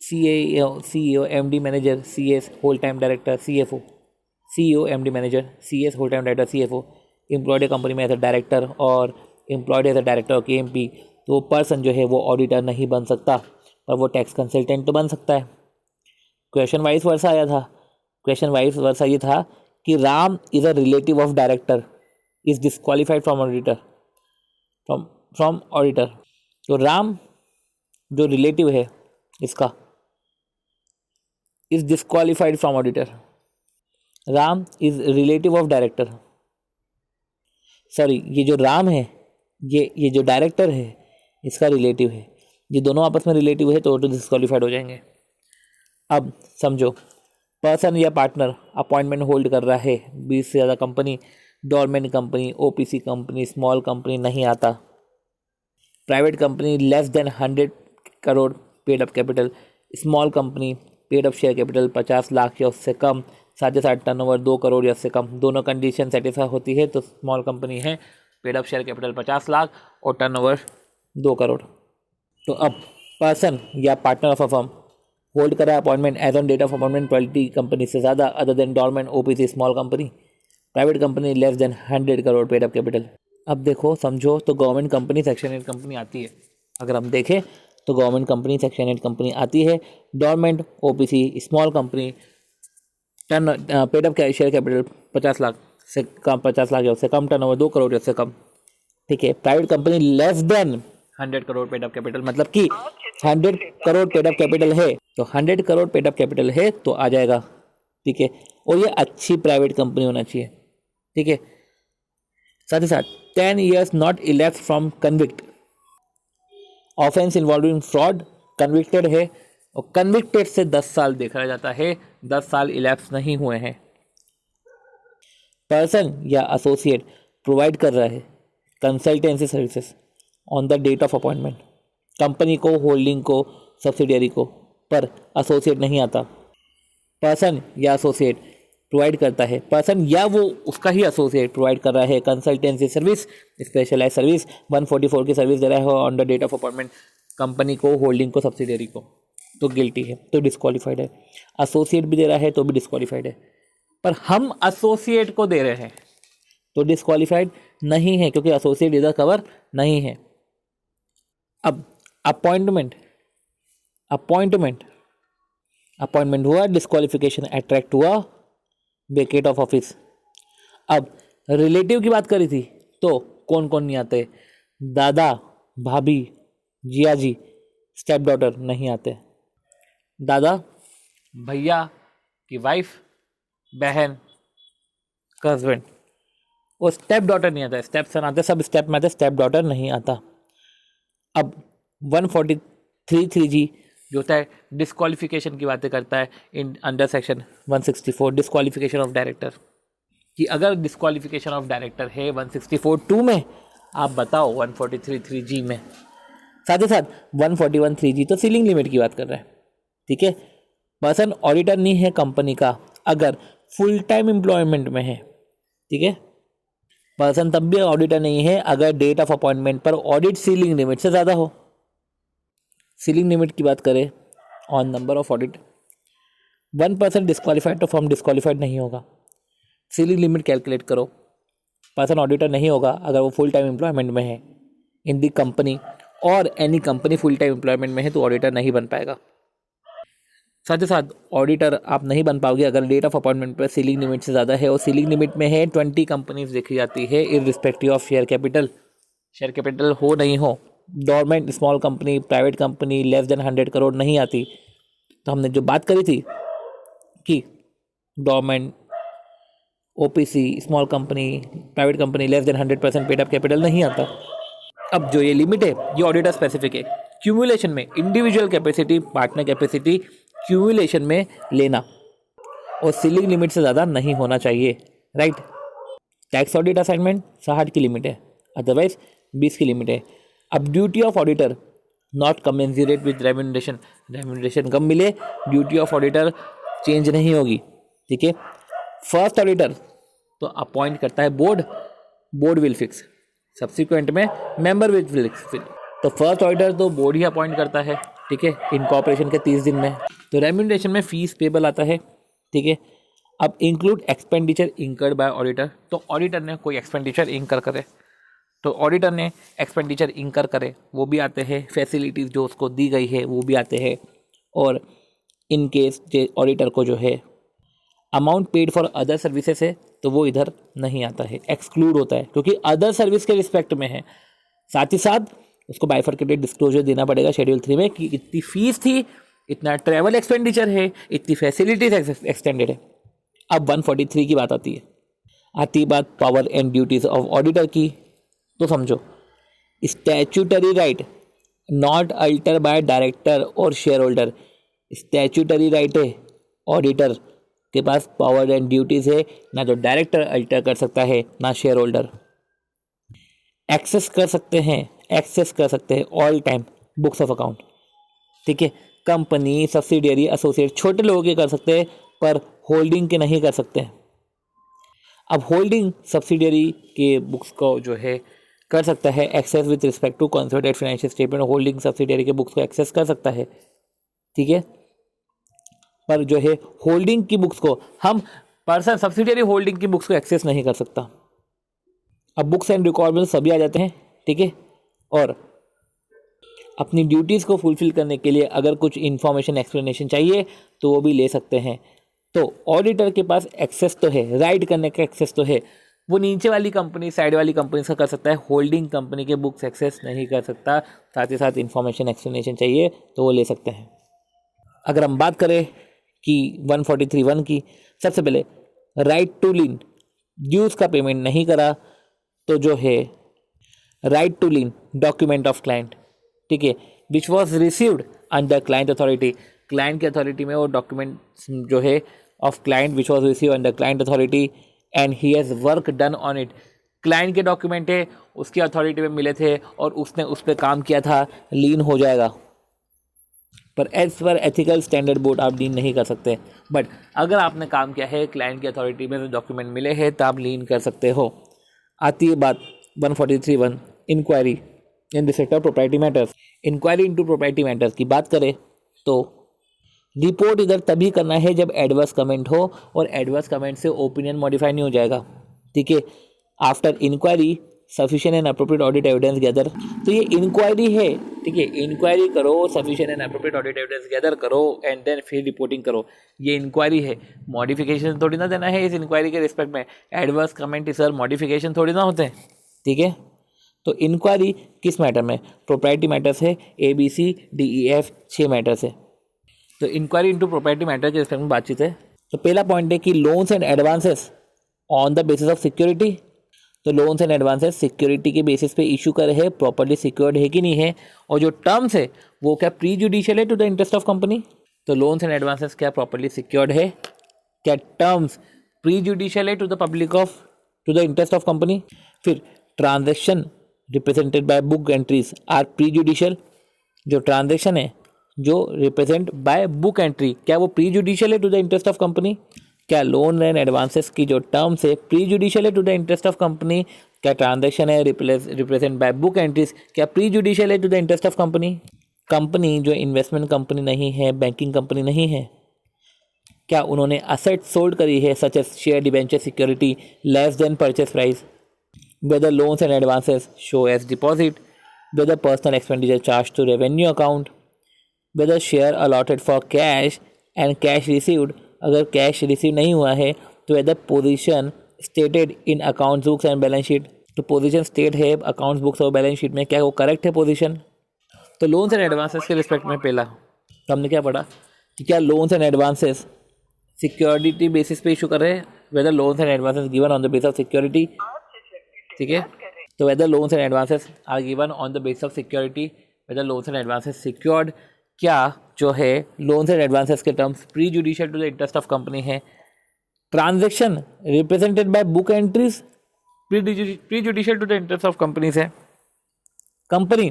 CEO MD manager CS whole time director CFO, CEO MD manager CS whole time director CFO employed company में एज अ डायरेक्टर और employed as a director और KMP, तो person जो है वो auditor नहीं बन सकता पर वो टैक्स कंसल्टेंट तो बन सकता है। क्वेश्चन वाइज वर्सा आया था, क्वेश्चन वाइज वर्सा ये था कि Ram is a relative of director is disqualified from auditor, from auditor. तो राम जो रिलेटिव है इसका is disqualified from auditor, Ram is relative of director, sorry ये जो राम है ये जो डायरेक्टर है इसका रिलेटिव है, ये दोनों आपस में रिलेटिव है तो डिस्क्वालीफाइड हो जाएंगे। अब समझो पर्सन या पार्टनर अपॉइंटमेंट होल्ड कर रहा है 20 से ज़्यादा company, dormant company, OPC company, small company नहीं आता, private company less than 100 crore paid up capital, small company paid up share capital 50 lakh या उससे कम, साथ ही साथ टर्नओवर 2 करोड़ या उससे कम, दोनों कंडीशन सेटिस्फाई होती है तो स्मॉल कंपनी है, paid up share capital 50 lakh और टर्नओवर 2 करोड़। तो अब पर्सन या partner of a firm hold करा appointment as on date of appointment 20 company से ज़्यादा other than dormant OPC small company, private company less than 100 crore paid up capital. अब देखो समझो तो गवर्नमेंट कंपनी सेक्शन 8 कंपनी आती है, अगर हम देखें तो गवर्नमेंट कंपनी सेक्शन 8 कंपनी आती है, dormant OPC small company turn paid up share capital 50 lakh से कम, 50 लाख या उससे कम, टर्नओवर 2 करोड़ या उससे कम। ठीक है, private company less than 100 crore paid up capital, मतलब कि 100 करोड़ पेड अप कैपिटल है तो 100 करोड़ पेड अप कैपिटल है तो आ जाएगा। ठीक है, और ये अच्छी प्राइवेट कंपनी होना चाहिए। ठीक है, साथ ही साथ 10 years not ellipse from convict, offence involving fraud convicted है और कन्विक्टेड से 10 साल देखा जाता है, 10 साल इलेप्स नहीं हुए हैं। पर्सन या एसोसिएट प्रोवाइड कर रहा है consultancy services on the date of appointment, company को, होल्डिंग को, सब्सिडियरी को, पर एसोसिएट नहीं आता। पर्सन या एसोसिएट प्रोवाइड करता है, पर्सन या वो उसका ही एसोसिएट प्रोवाइड कर रहा है कंसल्टेंसी सर्विस, स्पेशलाइज सर्विस 144 की सर्विस दे रहा है on the date of appointment, company को, होल्डिंग को, सब्सिडियरी को, तो गिल्टी है, तो डिस्क्वालीफाइड है। एसोसिएट भी दे रहा है तो भी डिस्क्वालीफाइड है, पर हम एसोसिएट को दे रहे हैं तो डिस्क्वालीफाइड नहीं है क्योंकि एसोसिएट इधर कवर नहीं है। अब अपॉइंटमेंट हुआ, डिस्क्वालिफिकेशन अट्रैक्ट हुआ, वेकेट ऑफ ऑफिस। अब रिलेटिव की बात करी थी तो कौन कौन नहीं आते, दादा, भाभी, जिया जी, स्टेप डॉटर नहीं आते। दादा भैया की वाइफ, बहन, हस्बैंड, वो स्टेप डॉटर नहीं आता, स्टेप सन आते, सब स्टेप में आते, स्टेप डॉटर नहीं आता। अब 143(3) जो होता है डिस्क्वालिफिकेशन की बातें करता है in under section 164 disqualification of director, कि अगर डिस्क्वालिफिकेशन ऑफ डायरेक्टर है 164(2) में, आप बताओ 143(3) में साथ ही साथ 141(3)(g तो सीलिंग लिमिट की बात कर रहा है, ठीक है। पर्सन ऑडिटर नहीं है कंपनी का अगर फुल टाइम एम्प्लॉयमेंट में है, ठीक है। पर्सन तब भी ऑडिटर नहीं है अगर डेट ऑफ अपॉइंटमेंट पर ऑडिट सीलिंग लिमिट से ज़्यादा हो। सीलिंग लिमिट की बात करें on number of audit, 1% disqualified तो फॉर्म डिस्क्वालीफाइड नहीं होगा। सीलिंग लिमिट कैलकुलेट करो, पर्सन ऑडिटर नहीं होगा अगर वो फुल टाइम एम्प्लॉयमेंट में है इन दी कंपनी और any company full time employment में है तो ऑडिटर नहीं बन पाएगा। साथ ही साथ ऑडिटर आप नहीं बन पाओगे अगर डेट ऑफ अपॉइंटमेंट पर सीलिंग लिमिट से ज़्यादा है और सीलिंग लिमिट में है 20 कंपनीज देखी जाती है irrespective of share capital. Share capital हो नहीं हो, dormant small company, private company less than 100 crore नहीं आती। तो हमने जो बात करी थी कि dormant, OPC, small company, private company less than 100% paid up capital नहीं आता। अब जो ये लिमिट है ये ऑडिटर स्पेसिफिक है। क्यूमुलेशन में individual capacity, partner capacity cumulation में लेना और सीलिंग लिमिट से ज़्यादा नहीं होना चाहिए, राइट। टैक्स ऑडिट असाइनमेंट 60 की लिमिट है, अदरवाइज 20 की लिमिट है। अब duty of auditor not commensurate with remuneration, remuneration कम मिले, ड्यूटी ऑफ ऑडिटर चेंज नहीं होगी, ठीक है। फर्स्ट ऑडिटर तो अपॉइंट करता है board, board will fix, subsequent में मेंबर विल फिक्स। तो फर्स्ट ऑडिटर तो बोर्ड ही अपॉइंट करता है, ठीक है, इनकॉर्पोरेशन के 30 दिन में। तो रेम्यूनरेशन में फीस पेबल आता है, ठीक है। अब include expenditure incurred by auditor, तो ऑडिटर ने कोई एक्सपेंडिचर इंकर करे तो ऑडिटर ने एक्सपेंडिचर इंकर करे वो भी आते हैं, फैसिलिटीज़ जो उसको दी गई है वो भी आते हैं। और इन केस ऑडिटर को जो है amount paid for other services है तो वो इधर नहीं आता है, एक्सक्लूड होता है क्योंकि अदर सर्विस के रिस्पेक्ट में है। साथ ही साथ उसको बाइफरकेटेड डिस्क्लोजर देना पड़ेगा शेड्यूल 3 में कि इतनी फीस थी, इतना ट्रैवल एक्सपेंडिचर है, इतनी फैसिलिटीज एक्सटेंडेड है। अब 143 की बात आती बात power and duties of auditor की। तो समझो, statutory right not alter by director और शेयर होल्डर। स्टैच्यूटरी राइट है, ऑडिटर के पास पावर एंड ड्यूटीज है, ना तो डायरेक्टर अल्टर कर सकता है ना शेयर होल्डर। एक्सेस कर सकते हैं all time books of account, ठीक है। कंपनी, सब्सिडियरी, एसोसिएट छोटे लोगों के कर सकते हैं पर होल्डिंग के नहीं कर सकते। अब होल्डिंग सब्सिडियरी के बुक्स को जो है कर सकता है access with respect to consolidated financial statement, holding subsidiary के बुक्स को एक्सेस कर सकता है, ठीक है। पर जो है होल्डिंग की बुक्स को हम पर्सन सब्सिडियरी होल्डिंग की बुक्स को एक्सेस नहीं कर सकता। अब बुक्स एंड रिकॉर्ड सभी आ जाते हैं, ठीक है। और अपनी ड्यूटीज़ को फुलफिल करने के लिए अगर कुछ इन्फॉर्मेशन एक्सप्लेनेशन चाहिए तो वो भी ले सकते हैं। तो ऑडिटर के पास एक्सेस तो है, राइट करने का एक्सेस तो है, वो नीचे वाली कंपनी, साइड वाली कंपनी से कर सकता है, होल्डिंग कंपनी के बुक्स एक्सेस नहीं कर सकता। साथ ही साथ इन्फॉर्मेशन एक्सप्लेनेशन चाहिए तो वो ले सकते हैं। अगर हम बात करें कि 143(1) की, सबसे पहले राइट टू लीन, ड्यूज का पेमेंट नहीं करा तो जो है right to lien document of client, ठीक है, which was received under client authority. Client की अथॉरिटी में वो डॉक्यूमेंट जो है of client which was receive under client authority and he has work done on it. Client के document है, उसकी अथॉरिटी में मिले थे और उसने उस पर काम किया था, लीन हो जाएगा। पर as per ethical standard board आप लीन नहीं कर सकते। बट अगर आपने काम किया है, क्लाइंट की अथॉरिटी में डॉक्यूमेंट मिले हैं तो आप लीन कर सकते हो। आती है बात 143(1) inquiry in respect of property matters. Inquiry into property matters की बात करें तो रिपोर्ट इधर तभी करना है जब एडवर्स कमेंट हो और एडवर्स कमेंट से ओपिनियन मॉडिफाई नहीं हो जाएगा, ठीक है। After inquiry sufficient and appropriate audit evidence gather, तो ये इंक्वायरी है, ठीक है। इंक्वायरी करो, sufficient and appropriate audit evidence gather करो एंड देन फिर रिपोर्टिंग करो, ये इंक्वायरी है। मॉडिफिकेशन थोड़ी ना देना है इस इंक्वायरी के रिस्पेक्ट में। एडवर्स कमेंट सर मॉडिफिकेशन थोड़ी ना होते हैं, ठीक है। तो इंक्वायरी किस मैटर में? प्रॉपर्टी मैटर्स है, ABCDEF 6 मैटर्स है। तो इंक्वायरी इनटू प्रॉपर्टी मैटर के रिस्पेक्ट में बातचीत है। तो पहला पॉइंट है कि loans and advances on the basis of security. तो लोन्स एंड एडवांसेस सिक्योरिटी के बेसिस पे इशू करे है, प्रॉपर्ली सिक्योर्ड है कि नहीं है, और जो टर्म्स है वो क्या प्री जुडिशियल है to the interest of company. तो लोन्स एंड एडवांसेस क्या प्रॉपर्ली सिक्योर्ड है, क्या टर्म्स प्री जुडिशियल है to the public of to the interest of company. फिर transaction represented by book entries are prejudicial, जो transaction है जो represent by book entry, क्या वो प्री जुडिशियल है to the interest of company? क्या loan and advances की जो टर्म्स है प्री जुडिशियल है to the interest of company? क्या ट्रांजेक्शन है रिप्रेजेंट बाय बुक एंट्रीज, क्या प्री जुडिशियल है to the interest of company? Company जो इन्वेस्टमेंट कंपनी नहीं है, बैंकिंग कंपनी नहीं है, क्या उन्होंने असेट सोल्ड करी है such as share debenture security less than purchase price? Whether loans and advances show as deposit, whether personal expenditure charged to revenue account, whether share allotted for cash and cash received, अगर cash receive नहीं हुआ है तो whether position stated in accounts books and balance sheet, तो position state है accounts books और balance sheet में, क्या वो करेक्ट है पोजीशन? तो लोन्स एंड एडवांसेस के रिस्पेक्ट में पहला तो हमने क्या पढ़ा कि क्या loans and advances security basis पे इशू कर रहे हैं, whether loans and advances given on the basis of security, ठीक है। तो whether loans and advances are given on the basis of security, whether loans and advances secured, क्या जो है लोन्स एंड एडवांसेस के terms prejudicial to the interest of company है, transaction represented by book entries prejudicial to the interest of companies है, company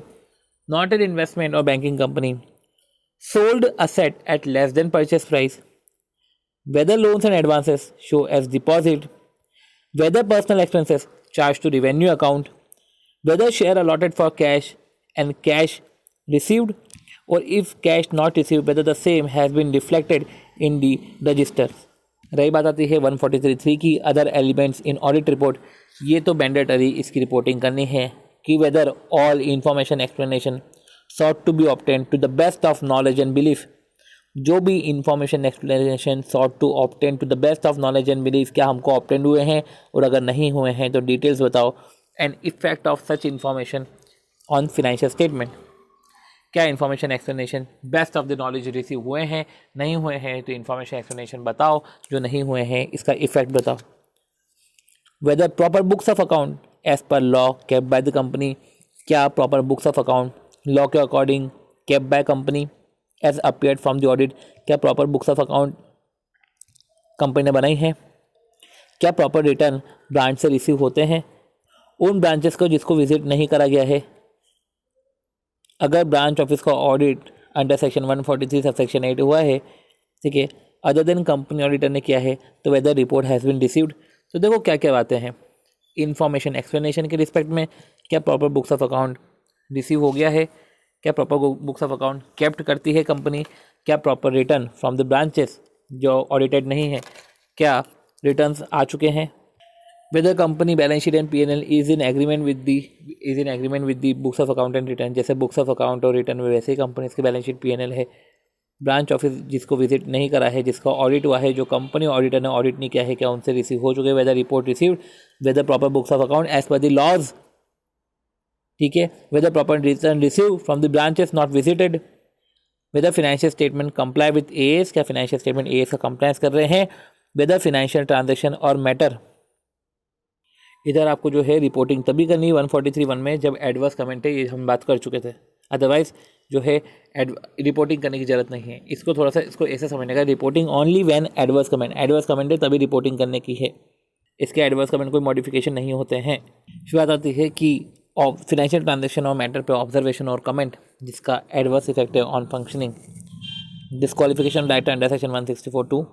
not an investment और banking company sold asset at less than purchase price, whether loans and advances show as deposit, whether personal expenses charged to revenue account, whether share allotted for cash and cash received, or if cash not received whether the same has been reflected in the register। रही बात आती है 143(3) की other elements in audit report. ये तो mandatory इसकी reporting करनी है कि whether all information explanation sought to be obtain to the best of knowledge and belief, जो भी information explanation sought to obtain to the best of knowledge and belief, क्या हमको ऑब्टेन हुए हैं, और अगर नहीं हुए हैं तो डिटेल्स बताओ, and effect of such information on financial statement, क्या information explanation best of the knowledge receive हुए हैं, नहीं हुए हैं तो इंफॉर्मेशन एक्सप्लेनेशन बताओ, जो नहीं हुए हैं इसका इफेक्ट बताओ, whether proper books of account as per law kept by the company, क्या proper books of account law के according kept by company as appeared from the audit, क्या proper books of account company ने बनाई है, क्या proper return branch से receive होते हैं, उन ब्रांचेस को जिसको विजिट नहीं करा गया है, अगर ब्रांच ऑफिस का audit under section 143 sub section 8 हुआ है, ठीक है, अदर देन कंपनी ऑडिटर ने किया है, तो whether report has been received. तो देखो क्या क्या बातें हैं इंफॉर्मेशन एक्सप्लेनेशन के रिस्पेक्ट में, क्या proper books of account receive हो गया है, क्या proper books of account kept करती है कंपनी, क्या proper return from the branches जो ऑडिटेड नहीं है, क्या रिटर्न्स आ चुके हैं, weather company balance sheet and P&L is in agreement with the books of account and return, जैसे बुक्स ऑफ अकाउंट और रिटर्न में वैसे ही कंपनीज की बैलेंस शीट P&L है, ब्रांच ऑफिस जिसको विजिट नहीं करा है, जिसका ऑडिट हुआ है, जो कंपनी ऑडिटर ने ऑडिट नहीं किया है, क्या उनसे रिसीव हो चुके, whether report received, whether proper books of account as per the laws, ठीक है, whether proper return receive from the branches not visited, whether financial statement comply with AS, क्या फाइनेंशियल स्टेटमेंट AS का compliance कर रहे हैं, whether financial transaction और matter, इधर आपको जो है रिपोर्टिंग तभी करनी है 143(1) में जब एडवर्स कमेंट है, ये हम बात कर चुके थे, अदरवाइज जो है रिपोर्टिंग करने की जरूरत नहीं है। इसको थोड़ा सा इसको ऐसे समझने का, reporting only when adverse comment है तभी रिपोर्टिंग करने की है, इसके एडवर्स कमेंट कोई मॉडिफिकेशन नहीं होते हैं। फिर बात आती है कि फिनेंशियल ट्रांजेक्शन और मैटर पे ऑब्जर्वेशन और कमेंट जिसका एडवर्स इफेक्ट है on functioning, disqualification right under section 164(2),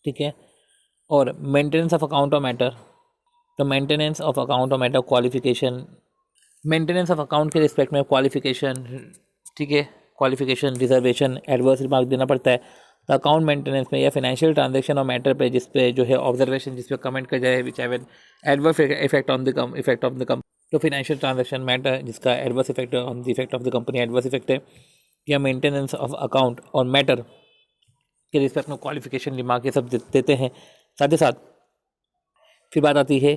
ठीक है, और मेंटेनेंस ऑफ अकाउंट और मैटर, तो मेंटेनेंस ऑफ अकाउंट और matter qualification, maintenance of account के रिस्पेक्ट में क्वालिफिकेशन, ठीक है, क्वालिफिकेशन रिजर्वेशन एडवर्स रिमार्क देना पड़ता है, तो अकाउंट मेंटेनेंस में या फाइनेंशियल ट्रांजैक्शन और मैटर पे जिस पे जो है ऑब्जर्वेशन जिस पे कमेंट कर जाए which have adverse effect on the company, तो फाइनेंशियल ट्रांजैक्शन मैटर जिसका adverse effect on the effect of the company adverse effect है, या मेंटेनेंस ऑफ अकाउंट और मैटर के रिस्पेक्ट में क्वालिफिकेशन रिमार्क ये सब देते हैं। साथ ही साथ फिर बात आती है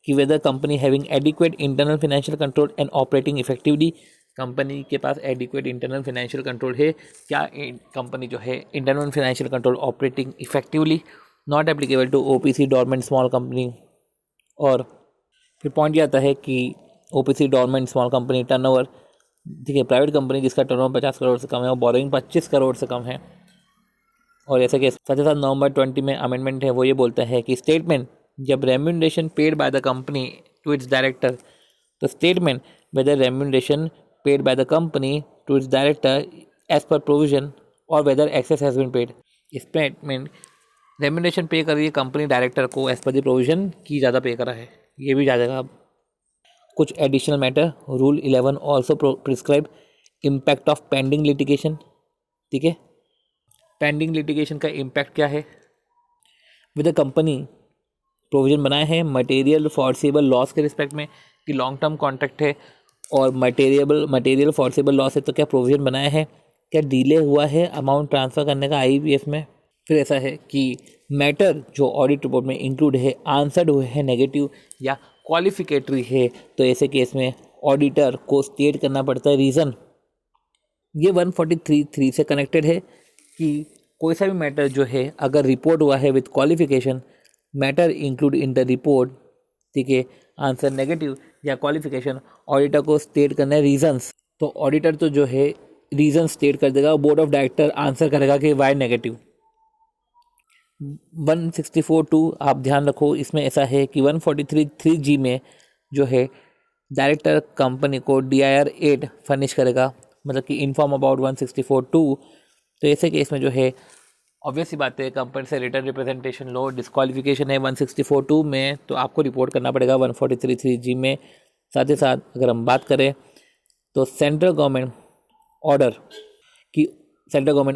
कि whether company having adequate internal financial control and operating effectively, company के पास एडिक्वेट इंटरनल फाइनेंशियल कंट्रोल है, क्या कंपनी जो है internal financial control operating effectively, not applicable to OPC dormant small company. और फिर पॉइंट ये आता है कि OPC dormant small company turnover, ठीक है, प्राइवेट कंपनी जिसका टर्नओवर 50 करोड़ से कम है और बोरोइंग 25 करोड़ से कम है, और ऐसे के साथ ही साथ नवंबर 20 में अमेंडमेंट है, वो ये बोलता है कि स्टेटमेंट जब remuneration paid by the company to its director, तो statement whether remuneration paid by the company to its director as per provision और whether excess has been paid. Statement remuneration pay कर रही है कंपनी डायरेक्टर को as per the provision की ज़्यादा पे करा है, ये भी जाएगा। अब कुछ additional matter, rule 11 also prescribe impact of pending litigation. ठीक है, पेंडिंग लिटिगेशन का इम्पैक्ट क्या है? विद द कंपनी प्रोविजन बनाए हैं मटेरियल फोर्सेबल लॉस के रिस्पेक्ट में कि लॉन्ग टर्म कॉन्ट्रैक्ट है और मटेरियल फोर्सेबल लॉस है, तो क्या प्रोविजन बनाया है? क्या डिले हुआ है अमाउंट ट्रांसफ़र करने का आईबीएफ में? फिर ऐसा है कि मैटर जो ऑडिट रिपोर्ट में इंक्लूड है आंसर्ड हुए हैं नेगेटिव या क्वालिफिकेटरी है, तो ऐसे केस में ऑडिटर को स्टेट करना पड़ता है रीज़न। ये 143(3) से कनेक्टेड है कि कोई सा भी मैटर जो है अगर रिपोर्ट हुआ है with qualification, matter include in the report, ठीक है, आंसर नेगेटिव या क्वालिफिकेशन, ऑडिटर को स्टेट करना है रीजंस। तो ऑडिटर तो जो है रीजन स्टेट कर देगा, बोर्ड ऑफ डायरेक्टर आंसर करेगा कि वाई नेगेटिव। 164(2) आप ध्यान रखो, इसमें ऐसा है कि 143(3) में जो है डायरेक्टर कंपनी को DIR 8 फर्निश करेगा, मतलब कि इन्फॉर्म अबाउट 164(2). तो ऐसे केस में जो है ऑब्वियस ही बात है, कंपनी से रिटर्न रिप्रेजेंटेशन लो, डिस्क्वालिफिकेशन है 164(2) में, तो आपको रिपोर्ट करना पड़ेगा 143(3) में। साथ ही साथ अगर हम बात करें तो सेंट्रल गवर्नमेंट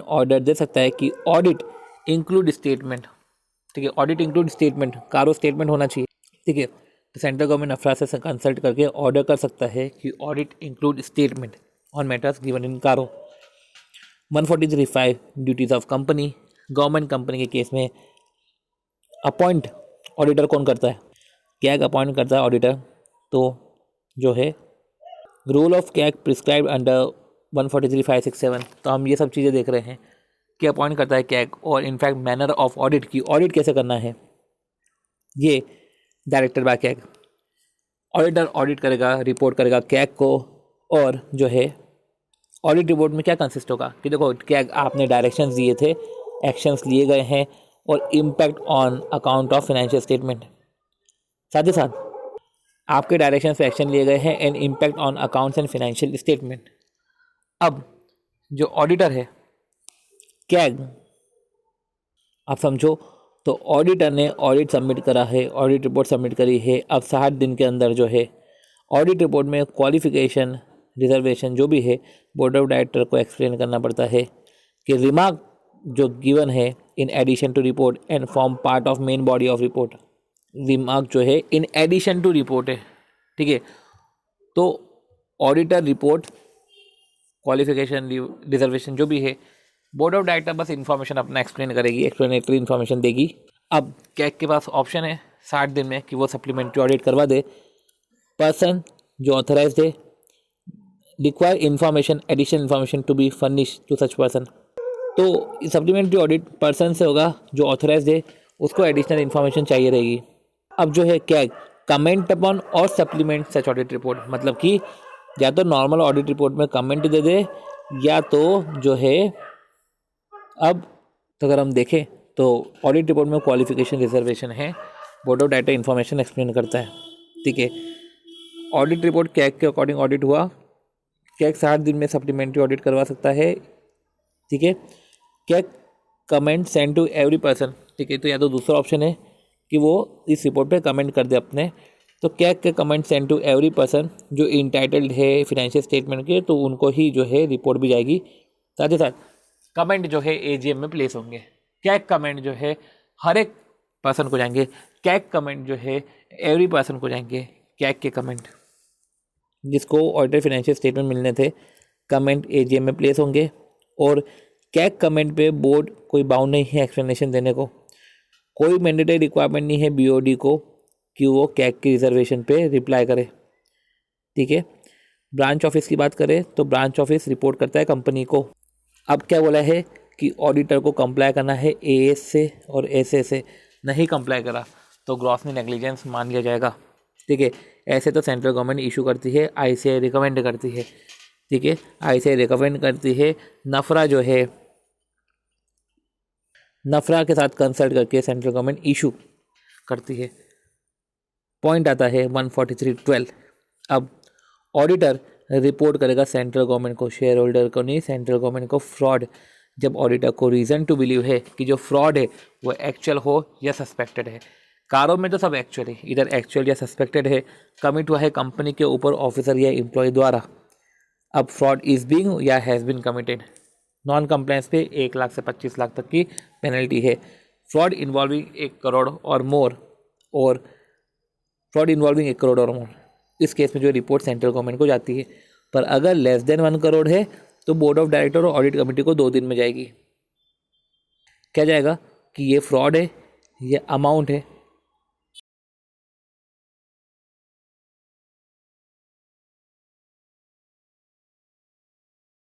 ऑर्डर दे सकता है कि ऑडिट इंक्लूड स्टेटमेंट। ठीक है, ऑडिट इंक्लूड स्टेटमेंट, कारो स्टेटमेंट होना चाहिए। ठीक है, तो सेंट्रल गवर्नमेंट अफरा से कंसल्ट करके ऑर्डर कर सकता है कि audit include statement on matters given in कारो। 143(5) duties of company, government company के केस में अपॉइंट ऑडिटर कौन करता है? कैग अपॉइंट करता है ऑडिटर। तो जो है rule of CAG prescribe under 143(5)(6)(7), तो हम ये सब चीज़ें देख रहे हैं कि अपॉइंट करता है कैग, और इनफैक्ट मैनर ऑफ ऑडिट की ऑडिट कैसे करना है ये director by CAG. Auditor audit करेगा, रिपोर्ट करेगा कैग को, और जो है ऑडिट रिपोर्ट में क्या कंसिस्ट होगा कि देखो कैग आपने डायरेक्शंस दिए थे, एक्शंस लिए गए हैं, और impact on account of financial statement. साथ ही साथ आपके डायरेक्शन पे एक्शन लिए गए हैं and impact on accounts and financial statement. अब जो ऑडिटर है कैग, आप समझो, तो ऑडिटर ने ऑडिट सबमिट करा है, ऑडिट रिपोर्ट सबमिट करी है। अब 60 दिन के अंदर जो है ऑडिट रिपोर्ट में क्वालिफिकेशन, रिजर्वेशन जो भी है, बोर्ड ऑफ डायरेक्टर को एक्सप्लेन करना पड़ता है कि रिमार्क जो गिवन है in addition to report and form part of main body of report. Remark जो है इन एडिशन टू रिपोर्ट है। ठीक है, तो ऑडिटर रिपोर्ट, क्वालिफिकेशन, रिजर्वेशन जो भी है, बोर्ड ऑफ डायरेक्टर बस इन्फॉर्मेशन अपना एक्सप्लेन करेगी, एक्सप्लेनेटरी इन्फॉर्मेशन देगी। अब कैग के पास ऑप्शन है 60 दिन में कि वो सप्लीमेंट्री ऑडिट करवा दे। पर्सन जो ऑथराइज है require information, additional information to be furnish to such person. तो सप्लीमेंट्री ऑडिट पर्सन से होगा जो ऑथराइज है, उसको एडिशनल इन्फॉर्मेशन चाहिए रहेगी। अब जो है कैग कमेंट अपॉन और सप्लीमेंट सच ऑडिट रिपोर्ट, मतलब कि या तो नॉर्मल ऑडिट रिपोर्ट में कमेंट दे दे, या तो जो है अब तो अगर हम देखें तो ऑडिट रिपोर्ट में क्वालिफिकेशन, रिजर्वेशन है, board of director information explain करता है। ठीक है, ऑडिट रिपोर्ट कैग के अकॉर्डिंग ऑडिट हुआ, कैग 60 दिन में सप्लीमेंट्री ऑडिट करवा सकता है। ठीक है, CAG comment send to every person. ठीक है, तो या तो दूसरा ऑप्शन है कि वो इस रिपोर्ट पे कमेंट कर दे अपने, तो कैग के comment send to every person जो इंटाइटल्ड है फाइनेंशियल स्टेटमेंट के, तो उनको ही जो है रिपोर्ट भी जाएगी। साथ ही साथ कमेंट जो है AGM में प्लेस होंगे। कैग कमेंट जो है हर एक पर्सन को जाएंगे, कैग कमेंट जो है एवरी पर्सन को जाएंगे। कैग के कमेंट जिसको ऑडिटर फाइनेंशियल स्टेटमेंट मिलने थे, कमेंट AGM में प्लेस होंगे, और कैग कमेंट पे बोर्ड कोई बाउंड नहीं है एक्सप्लेनेशन देने को, कोई मैंडेटरी रिक्वायरमेंट नहीं है BOD को कि वो कैग की रिजर्वेशन पे रिप्लाई करे। ठीक है, ब्रांच ऑफिस की बात करें तो ब्रांच ऑफिस रिपोर्ट करता है कंपनी को। अब क्या बोला है कि ऑडिटर को कंप्लाई करना है AS से और SA से, नहीं कंप्लाई करा तो ग्रॉस नेग्लिजेंस मान लिया जाएगा। ठीक है, ऐसे तो सेंट्रल गवर्नमेंट इशू करती है, ICAI रिकमेंड करती है। ठीक है, ICAI रिकमेंड करती है, नफरा जो है नफरा के साथ कंसल्ट करके सेंट्रल गवर्नमेंट इशू करती है। पॉइंट आता है 143(12). अब ऑडिटर रिपोर्ट करेगा सेंट्रल गवर्नमेंट को, शेयर होल्डर को नहीं, सेंट्रल गवर्नमेंट को फ्रॉड, जब ऑडिटर को रीज़न टू बिलीव है कि जो फ्रॉड है वो एक्चुअल हो या सस्पेक्टेड है। कारों में तो सब एक्चुअल है, इधर एक्चुअल या सस्पेक्टेड है, कमिट हुआ है कंपनी के ऊपर ऑफिसर या एम्प्लॉय द्वारा। अब फ्रॉड इज बीइंग या has been committed, non compliance पे 1 लाख से 25 लाख तक की पेनल्टी है। फ्रॉड इन्वॉल्विंग 1 करोड़ और मोर, और फ्रॉड इन्वॉल्विंग 1 करोड़ और मोर, इस केस में जो रिपोर्ट सेंट्रल गवर्नमेंट को जाती है। पर अगर लेस देन 1 करोड़ है तो बोर्ड ऑफ डायरेक्टर और ऑडिट कमेटी को 2 दिन में जाएगी। क्या जाएगा कि ये फ्रॉड है, ये अमाउंट है,